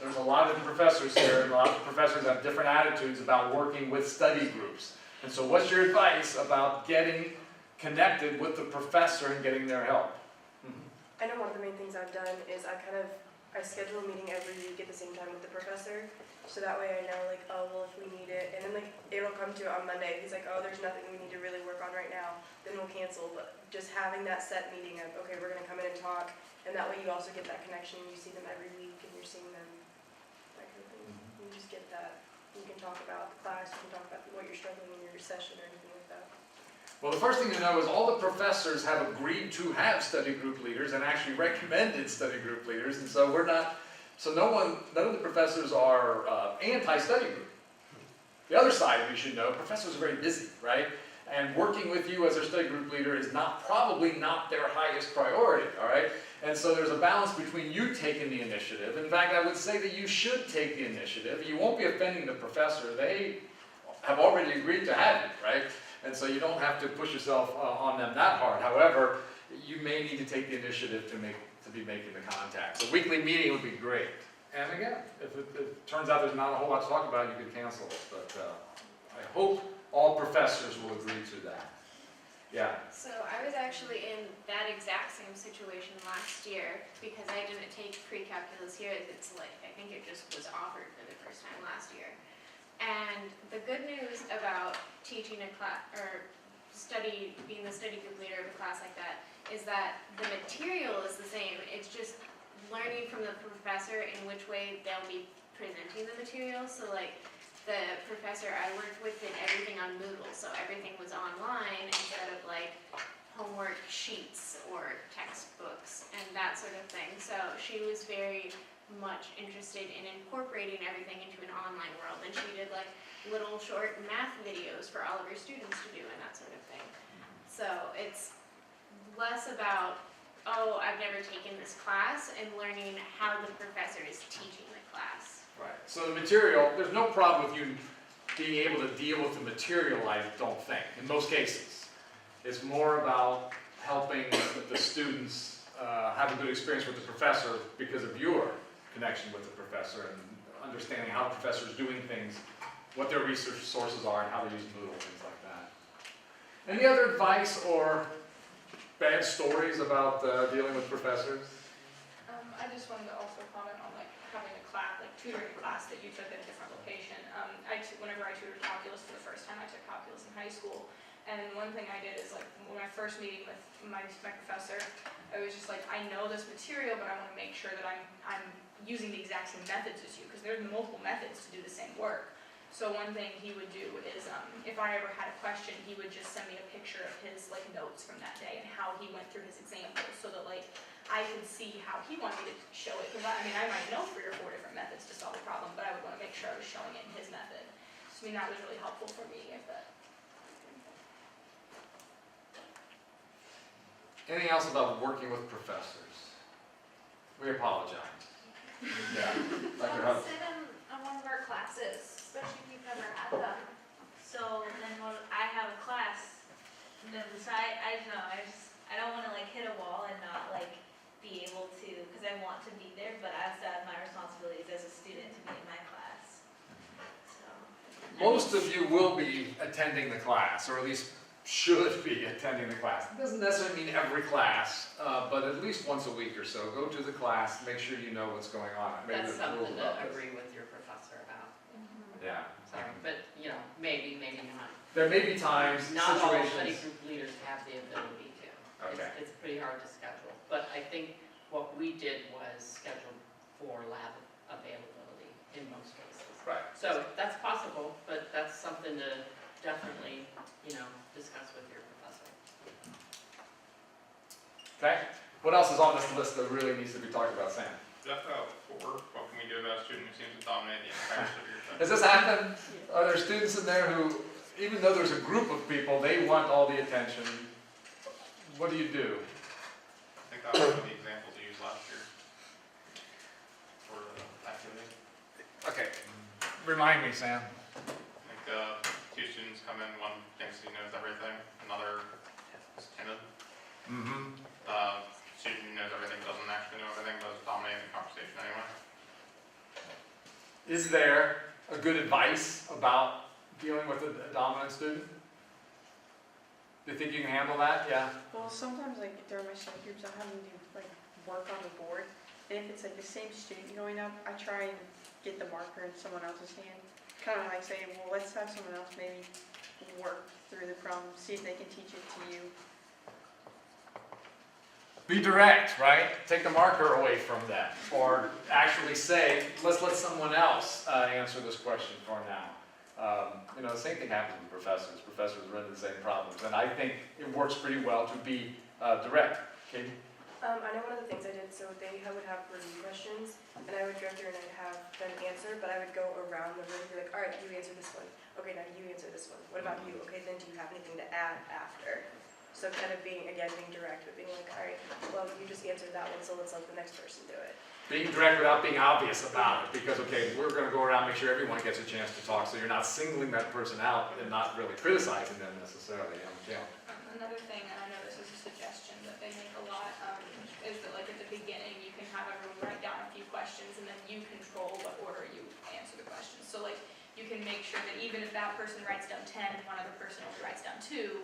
there's a lot of professors here, and a lot of professors have different attitudes about working with study groups. And so what's your advice about getting connected with the professor and getting their help? I know one of the main things I've done is I schedule a meeting every week at the same time with the professor, so that way I know like, oh, well, if we need it, and then like, it'll come to it on Monday, he's like, oh, there's nothing we need to really work on right now, then we'll cancel, but just having that set meeting of, okay, we're gonna come in and talk, and that way you also get that connection, you see them every week, and you're seeing them, that kind of thing. You just get that, you can talk about the class, you can talk about what you're struggling in your session or anything like that. Well, the first thing to know is all the professors have agreed to have study group leaders and actually recommended study group leaders, and so none of the professors are anti-study group. The other side, you should know, professors are very busy, right? And working with you as their study group leader is probably not their highest priority, all right? And so there's a balance between you taking the initiative. In fact, I would say that you should take the initiative. You won't be offending the professor. They have already agreed to have you, right? And so you don't have to push yourself on them that hard. However, you may need to take the initiative to be making the contact. So weekly meeting would be great. And again, if it turns out there's not a whole lot to talk about, you can cancel it. But I hope all professors will agree to that. Yeah. So I was actually in that exact same situation last year because I didn't take pre-calculus here. It's like, I think it just was offered for the first time last year. And the good news about teaching a class, or being the study group leader of a class like that, is that the material is the same. It's just learning from the professor in which way they'll be presenting the material. So like the professor I worked with did everything on Moodle, so everything was online instead of like homework sheets or textbooks and that sort of thing. So she was very much interested in incorporating everything into an online world, and she did like little short math videos for all of her students to do and that sort of thing. So it's less about, oh, I've never taken this class, and learning how the professor is teaching the class. Right. So the material, there's no problem with you being able to deal with the material, I don't think, in most cases. It's more about helping the students have a good experience with the professor because of your connection with the professor and understanding how the professor is doing things, what their research sources are, and how they use Moodle, things like that. Any other advice or bad stories about dealing with professors? I just wanted to also comment on like having a class, like tutoring class that you took at a different location. Whenever I tutored calculus for the first time, I took calculus in high school. And one thing I did is like when I first meeting with my professor, I was just like, I know this material, but I want to make sure that I'm using the exact same methods as you, because there's multiple methods to do the same work. So one thing he would do is, if I ever had a question, he would just send me a picture of his like notes from that day and how he went through his examples, so that like I could see how he wanted me to show it. Because I mean, I might know 3 or 4 different methods to solve a problem, but I would want to make sure I was showing it in his method. So I mean, that was really helpful for me. Anything else about working with professors? We apologize. Yeah. Dr. Hunt. Sit in on one of our classes, especially if you've never had them. So then when I have a class, then I don't know, I don't want to like hit a wall and not like be able to, because I want to be there, but I also have my responsibilities as a student to be in my class. So. Most of you will be attending the class, or at least should be attending the class. It doesn't necessarily mean every class, but at least once a week or so, go to the class, make sure you know what's going on. Maybe That's there's rules something about to this. agree with your professor about. Yeah. So, but, you know, maybe not. There may be times, Not all study situations. group leaders have the ability to. Okay. It's pretty hard to schedule. But I think what we did was schedule for lab availability in most cases. Right. So that's possible, but that's something to definitely, you know, discuss with your professor. Okay. What else is on this list that really needs to be talked about, Sam? Jeff, what can we do about a student who seems to dominate the entire study group? Does this happen? Are there students in there who, even though there's a group of people, they want all the attention? What do you do? I think that was one of the examples you used last year for the activity. Okay. Remind me, Sam. I think two students come in, one thinks he knows everything, another is timid. Mm-hmm. Student who knows everything doesn't actually know everything, but is dominating the conversation anyway. Is there a good advice about dealing with a dominant student? Do you think you can handle that? Yeah. Well, sometimes like during my study groups, I have them do like work on the board, and if it's like the same student going up, I try and get the marker in someone else's hand. Kind of like saying, well, let's have someone else maybe work through the problem, see if they can teach it to you. Be direct, right? Take the marker away from them. Or actually say, let's let someone else answer this question for now. You know, the same thing happens with professors. Professors run into the same problems. And I think it works pretty well to be direct. Katie? I know one of the things I did, so they would have review questions, and I would go through and I'd have them answer, but I would go around the room and be like, all right, you answer this one. Okay, now you answer this one. What about you? Okay, then do you have anything to add after? So kind of being direct, but being like, all right, well, you just answered that one, so let's let the next person do it. Being direct without being obvious about it. Because, okay, we're going to go around and make sure everyone gets a chance to talk, so you're not singling that person out and not really criticizing them necessarily. Yeah. Another thing, and I know this is a suggestion that they make a lot, is that like at the beginning, you can have everyone write down a few questions and then you control what order you answer the questions. So like, you can make sure that even if that person writes down 10 and one other person only writes down 2,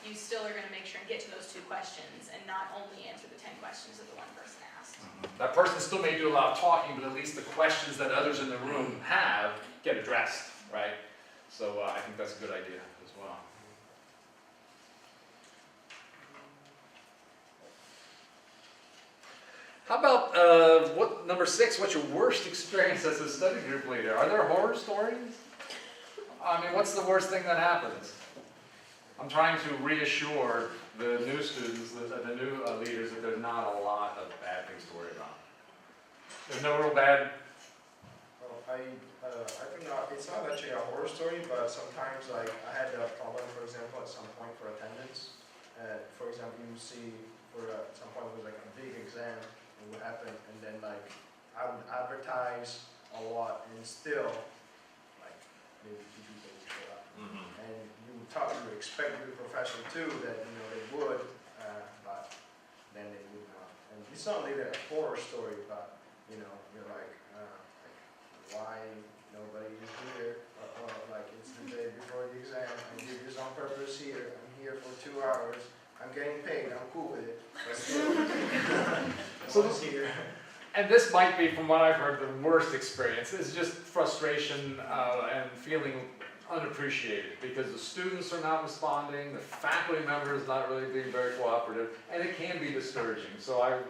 you still are going to make sure and get to those 2 questions and not only answer the 10 questions that the one person asked. That person still may do a lot of talking, but at least the questions that others in the room have get addressed, right? So I think that's a good idea as well. How about number 6? What's your worst experience as a study group leader? Are there horror stories? I mean, what's the worst thing that happens? I'm trying to reassure the new students, the new leaders, that there's not a lot of bad things to worry about. There's no real bad. Well, I think it's not actually a horror story, but sometimes like I had a problem, for example, at some point for attendance. For example, you see at some point it was like a big exam, and what happened, and then like I would advertise a lot, and still like maybe 2 people would show up. And you would expect your professor too that they would, but then they would not. And it's not really a horror story, but you're like why nobody is here, or like it's the day before the exam, I did this on purpose here, I'm here for 2 hours, I'm getting paid, I'm cool with it, but still, So no one's here. And this might be, from what I've heard, the worst experience. It's just frustration and feeling unappreciated because the students are not responding, the faculty member is not really being very cooperative, and it can be discouraging. So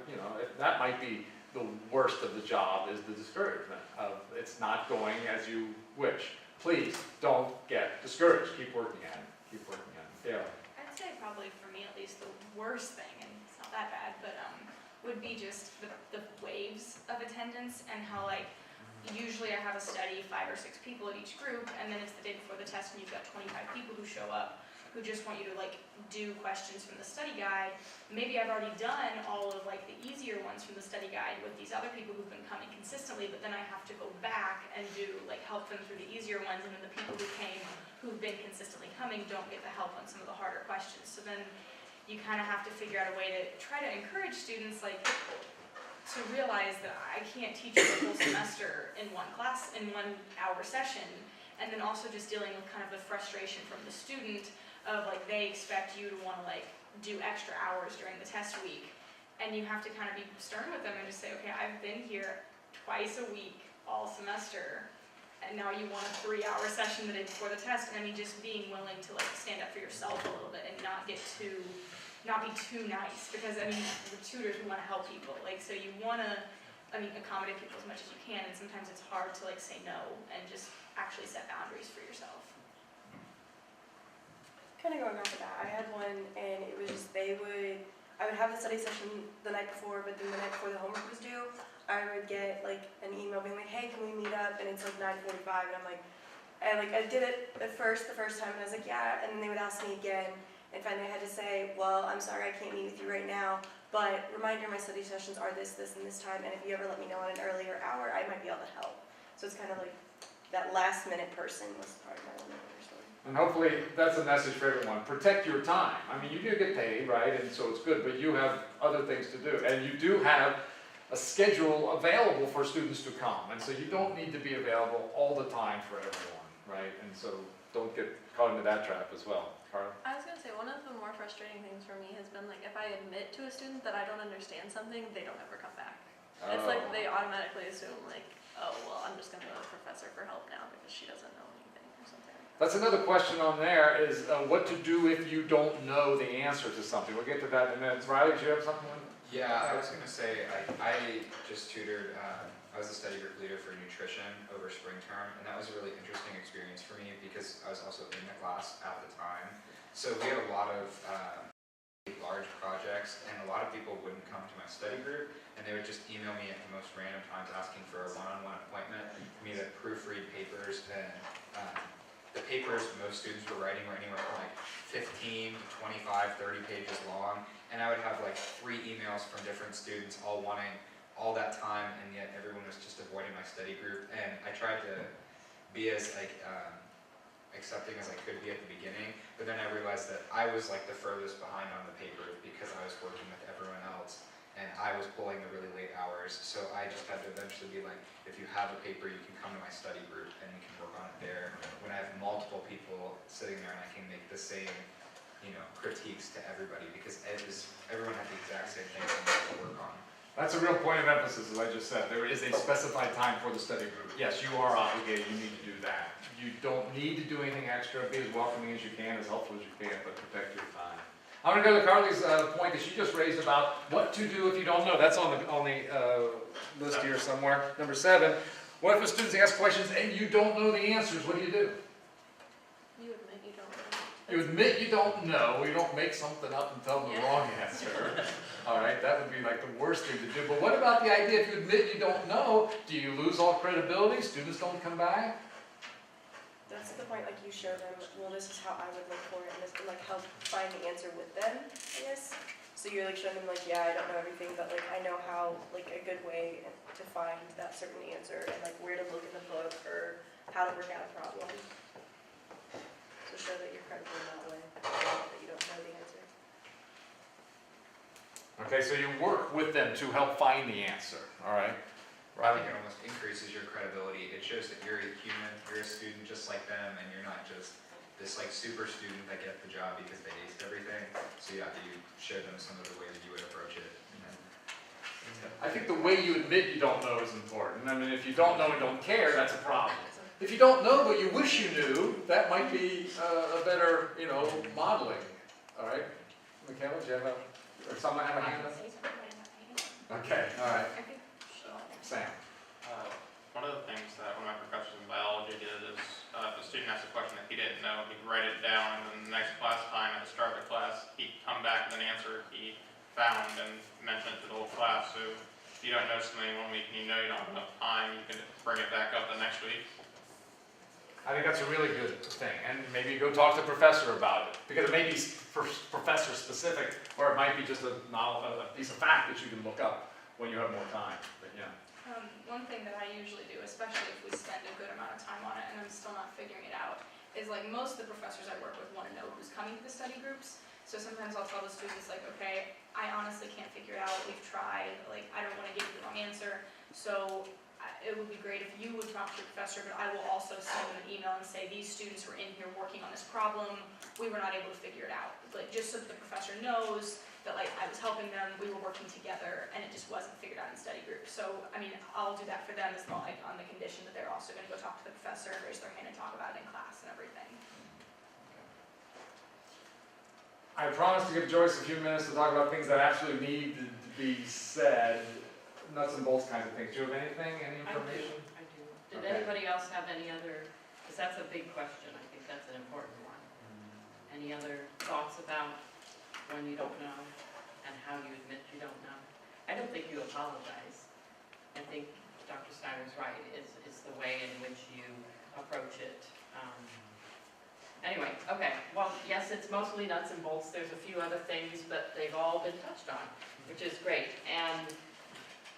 that might be the worst of the job, is the discouragement of it's not going as you wish. Please don't get discouraged. Keep working at it. Keep working at it. Yeah. I'd say probably for me at least the worst thing, and it's not that bad, but would be just the waves of attendance and how like usually I have a study 5 or 6 people at each group, and then it's the day before the test and you've got 25 people who show up who just want you to like do questions from the study guide. Maybe I've already done all of like the easier ones from the study guide with these other people who've been coming consistently, but then I have to go back and do like help them through the easier ones, and then the people who've been consistently coming don't get the help on some of the harder questions. So then you kind of have to figure out a way to try to encourage students like to realize that I can't teach you the whole semester in one class, in 1 hour session, and then also just dealing with kind of the frustration from the student of like they expect you to want to like do extra hours during the test week, and you have to kind of be stern with them and just say, okay, I've been here twice a week all semester, and now you want a 3-hour session the day before the test. And I mean, just being willing to like stand up for yourself a little bit and not be too nice, because I mean, the tutors, we want to help people, like, so you want to, I mean, accommodate people as much as you can, and sometimes it's hard to like say no and just actually set boundaries for yourself. Kind of going off of that, I had one, and it was just I would have the study session the night before, but then the night before the homework was due, I would get like an email being like, hey, can we meet up? And it's like 9:45, and I'm like, I did it the first time, and I was like, yeah, and then they would ask me again, and finally I had to say, well, I'm sorry, I can't meet with you right now, but reminder, my study sessions are this, and this time, and if you ever let me know on an earlier hour, I might be able to help. So it's kind of like that last minute person was part of my own story. And hopefully that's a message for everyone. Protect your time. I mean, you do get paid, right? And so it's good, but you have other things to do. And you do have a schedule available for students to come. And so you don't need to be available all the time for everyone, right? And so don't get caught into that trap as well. Carla? I was gonna say, one of the more frustrating things for me has been like, if I admit to a student that I don't understand something, they don't ever come back. It's like they automatically assume like, oh, well, I'm just gonna go to the professor for help now because she doesn't know anything or something. That's another question on there is what to do if you don't know the answer to something. We'll get to that in a minute. Riley, do you have something? Yeah, I was going to say, I just tutored, I was the study group leader for nutrition over spring term, and that was a really interesting experience for me because I was also in the class at the time. So we had a lot of large projects, and a lot of people wouldn't come to my study group, and they would just email me at the most random times asking for a one-on-one appointment for me to proofread papers. And the papers most students were writing were anywhere from like 15 to 25, 30 pages long, and I would have like 3 emails from different students all wanting all that time, and yet everyone was just avoiding my study group. And I tried to be as like accepting as I could be at the beginning, but then I realized that I was like the furthest behind on the paper because I was working with everyone else, and I was pulling the really late hours. So I just had to eventually be like, if you have a paper, you can come to my study group and we can work on it there. When I have multiple people sitting there and I can make the same, critiques to everybody, because everyone had the exact same thing to work on. That's a real point of emphasis, as I just said. There is a specified time for the study group. Yes, you are obligated, you need to do that. You don't need to do anything extra, be as welcoming as you can, as helpful as you can, but protect your time. I'm going to go to Carly's point that she just raised about what to do if you don't know. That's on the list here somewhere. Number 7, what if a student asks questions and you don't know the answers? What do? You admit you don't know. You admit you don't know. You don't make something up and tell them the wrong answer. All right, that would be like the worst thing to do. But what about the idea if you admit you don't know, do you lose all credibility? Students don't come back? That's the point, like you show them, well, this is how I would look for it, and this would like help find the answer with them, I guess. So you're like showing them like, yeah, I don't know everything, but like I know how, like a good way to find that certain answer, and like where to look in the book, or how to work out a problem. So show that you're credible in that way, that you don't know the answer. Okay, so you work with them to help find the answer, all right? I think it almost increases your credibility. It shows that you're a human, you're a student just like them, and you're not just this like super student that gets the job because they aced everything. So you have to show them some of the ways that you would approach it. I think the way you admit you don't know is important. I mean, if you don't know and don't care, that's a problem. If you don't know but you wish you knew, that might be a better, modeling. All right? Michaela, do you have or someone have a hand up? Okay, all right. Sam. One of the things that one of my professors in biology did is if a student asked a question that he didn't know, he'd write it down, and then the next class time at the start of the class, he'd come back with an answer he found and mention it to the whole class. So if you don't know something one week and you know you don't have enough time, you can bring it back up the next week. I think that's a really good thing, and maybe go talk to the professor about it, because it may be professor specific, or it might be just a piece of fact that you can look up when you have more time. But yeah. One thing that I usually do, especially if we spend a good amount of time on it and I'm still not figuring it out, is like most of the professors I work with want to know who's coming to the study groups. So sometimes I'll tell the students like, okay, I honestly can't figure it out, we've tried, like I don't want to give you the wrong answer. So it would be great if you would talk to your professor, but I will also send them an email and say, these students were in here working on this problem, we were not able to figure it out. Like, just so that the professor knows that like I was helping them, we were working together, and it just wasn't figured out in study group. So, I mean, I'll do that for them as well, like on the condition that they're also gonna go talk to the professor, raise their hand and talk about it in class and everything. I promised to give Joyce a few minutes to talk about things that actually need to be said, nuts and bolts kinds of things. Do you have anything, any information? I do. Did Okay. anybody else have any other, because that's a big question, I think that's an important one. Any other thoughts about when you don't know and how you admit you don't know? I don't think you apologize. I think Dr. Steiner's right, it's the way in which you approach it. Anyway, okay, well, yes, it's mostly nuts and bolts, there's a few other things, but they've all been touched on, which is great. And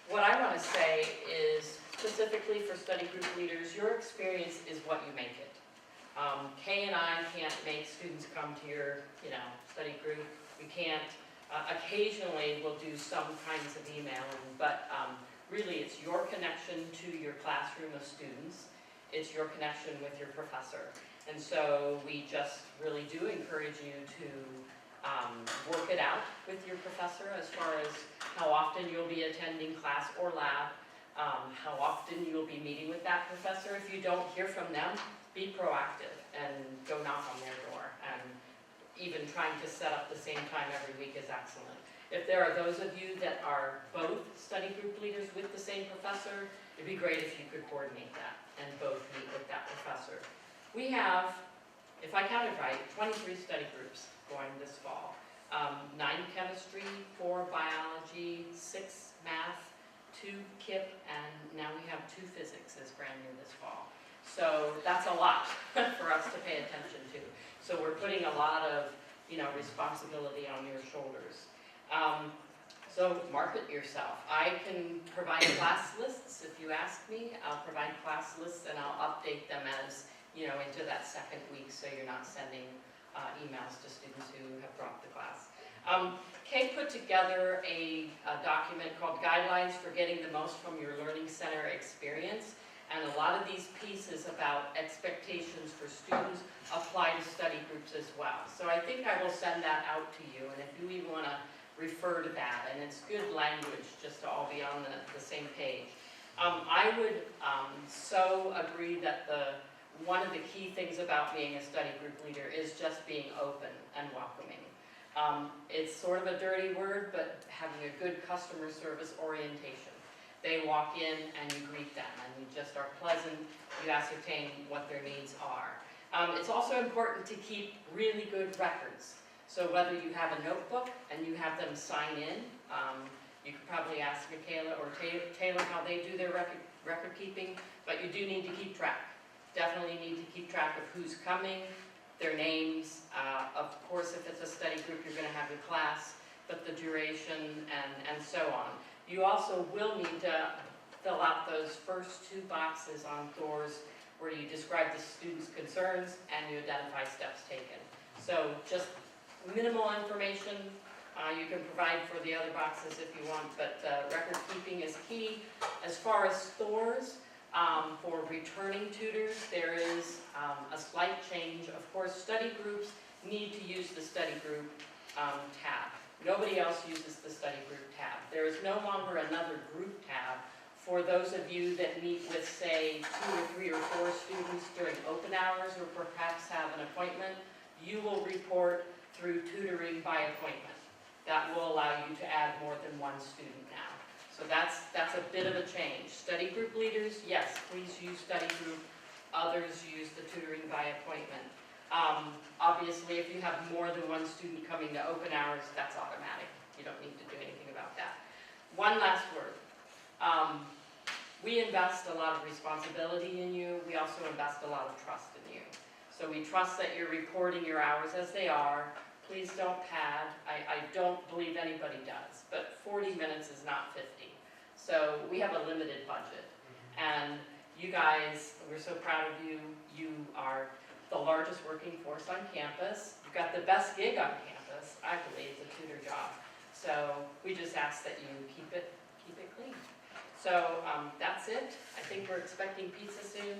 what I want to say is, specifically for study group leaders, your experience is what you make it. Kay and I can't make students come to your, study group. We can't, occasionally we'll do some kinds of emailing, but really it's your connection to your classroom of students. It's your connection with your professor. And so we just really do encourage you to work it out with your professor as far as how often you'll be attending class or lab, how often you'll be meeting with that professor. If you don't hear from them, be proactive and go knock on their door. And even trying to set up the same time every week is excellent. If there are those of you that are both study group leaders with the same professor, it'd be great if you could coordinate that and both meet with that professor. We have, if I counted right, 23 study groups going this fall. 9 chemistry, 4 biology, 6 math, 2 KIP, and now we have 2 physics is brand new this fall. So that's a lot for us to pay attention to. So we're putting a lot of, responsibility on your shoulders. So market yourself. I can provide class lists if you ask me. I'll provide class lists and I'll update them as, into that second week so you're not sending emails to students who have dropped the class. Kay put together a document called Guidelines for Getting the Most from Your Learning Center Experience. And a lot of these pieces about expectations for students apply to study groups as well. So I think I will send that out to you, and if you even want to refer to that, and it's good language just to all be on the same page. I would so agree that one of the key things about being a study group leader is just being open and welcoming. It's sort of a dirty word, but having a good customer service orientation. They walk in and you greet them and you just are pleasant, you ascertain what their needs are. It's also important to keep really good records. So whether you have a notebook and you have them sign in, you could probably ask Michaela or Taylor how they do their record keeping, but you do need to keep track. Definitely need to keep track of who's coming, their names. Of course, if it's a study group, you're going to have your class, but the duration and so on. You also will need to fill out those first 2 boxes on Thor's where you describe the student's concerns and you identify steps taken. So just minimal information. You can provide for the other boxes if you want, but record keeping is key. As far as Thor's, for returning tutors, there is a slight change. Of course, study groups need to use the study group tab. Nobody else uses the study group tab. There is no longer another group tab for those of you that meet with, say, 2 or 3 or 4 students during open hours or perhaps have an appointment. You will report through tutoring by appointment. That will allow you to add more than 1 student now. So that's a bit of a change. Study group leaders, yes, please use study group. Others use the tutoring by appointment. Obviously, if you have more than 1 student coming to open hours, that's automatic. You don't need to do anything about that. One last word. We invest a lot of responsibility in you. We also invest a lot of trust in you. So we trust that you're reporting your hours as they are. Please don't pad. I don't believe anybody does, but 40 minutes is not 50. So we have a limited budget. And you guys, we're so proud of you. You are the largest working force on campus. You've got the best gig on campus, I believe, the tutor job. So we just ask that you keep it clean. So, that's it. I think we're expecting pizza soon.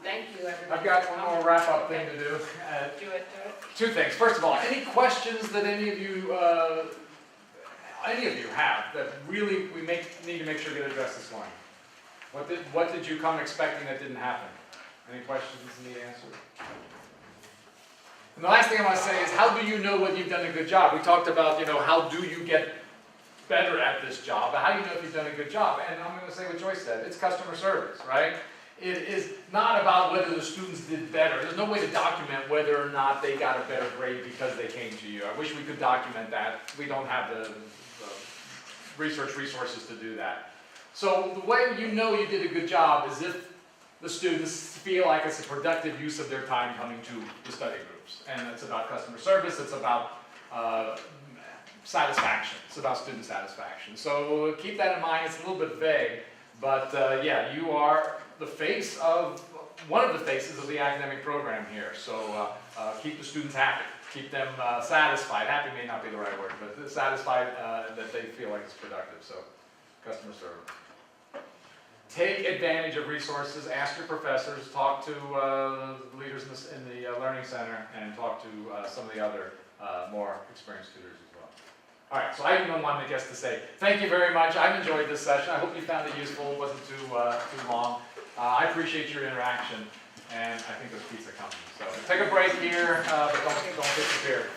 Thank you, everybody. I've got one more wrap-up thing to do. Do it. Two things. First of all, any questions that any of you have that really need to make sure get addressed this morning? What did you come expecting that didn't happen? Any questions need answered? And the last thing I want to say is, how do you know whether you've done a good job? We talked about, how do you get better at this job? How do you know if you've done a good job? And I'm going to say what Joyce said. It's customer service, right? It is not about whether the students did better. There's no way to document whether or not they got a better grade because they came to you. I wish we could document that. We don't have the research resources to do that. So the way you know you did a good job is if the students feel like it's a productive use of their time coming to the study groups. And it's about customer service, it's about satisfaction, it's about student satisfaction. So keep that in mind. It's a little bit vague, but yeah, you are one of the faces of the academic program here. So keep the students happy, keep them satisfied. Happy may not be the right word, but satisfied that they feel like it's productive. So customer service. Take advantage of resources, ask your professors, talk to leaders in the Learning Center, and talk to some of the other more experienced tutors as well. All right, so I have no one, I guess, to say thank you very much. I've enjoyed this session. I hope you found it useful. It wasn't too long. I appreciate your interaction, and I think there's pizza coming. So take a break here, but don't disappear.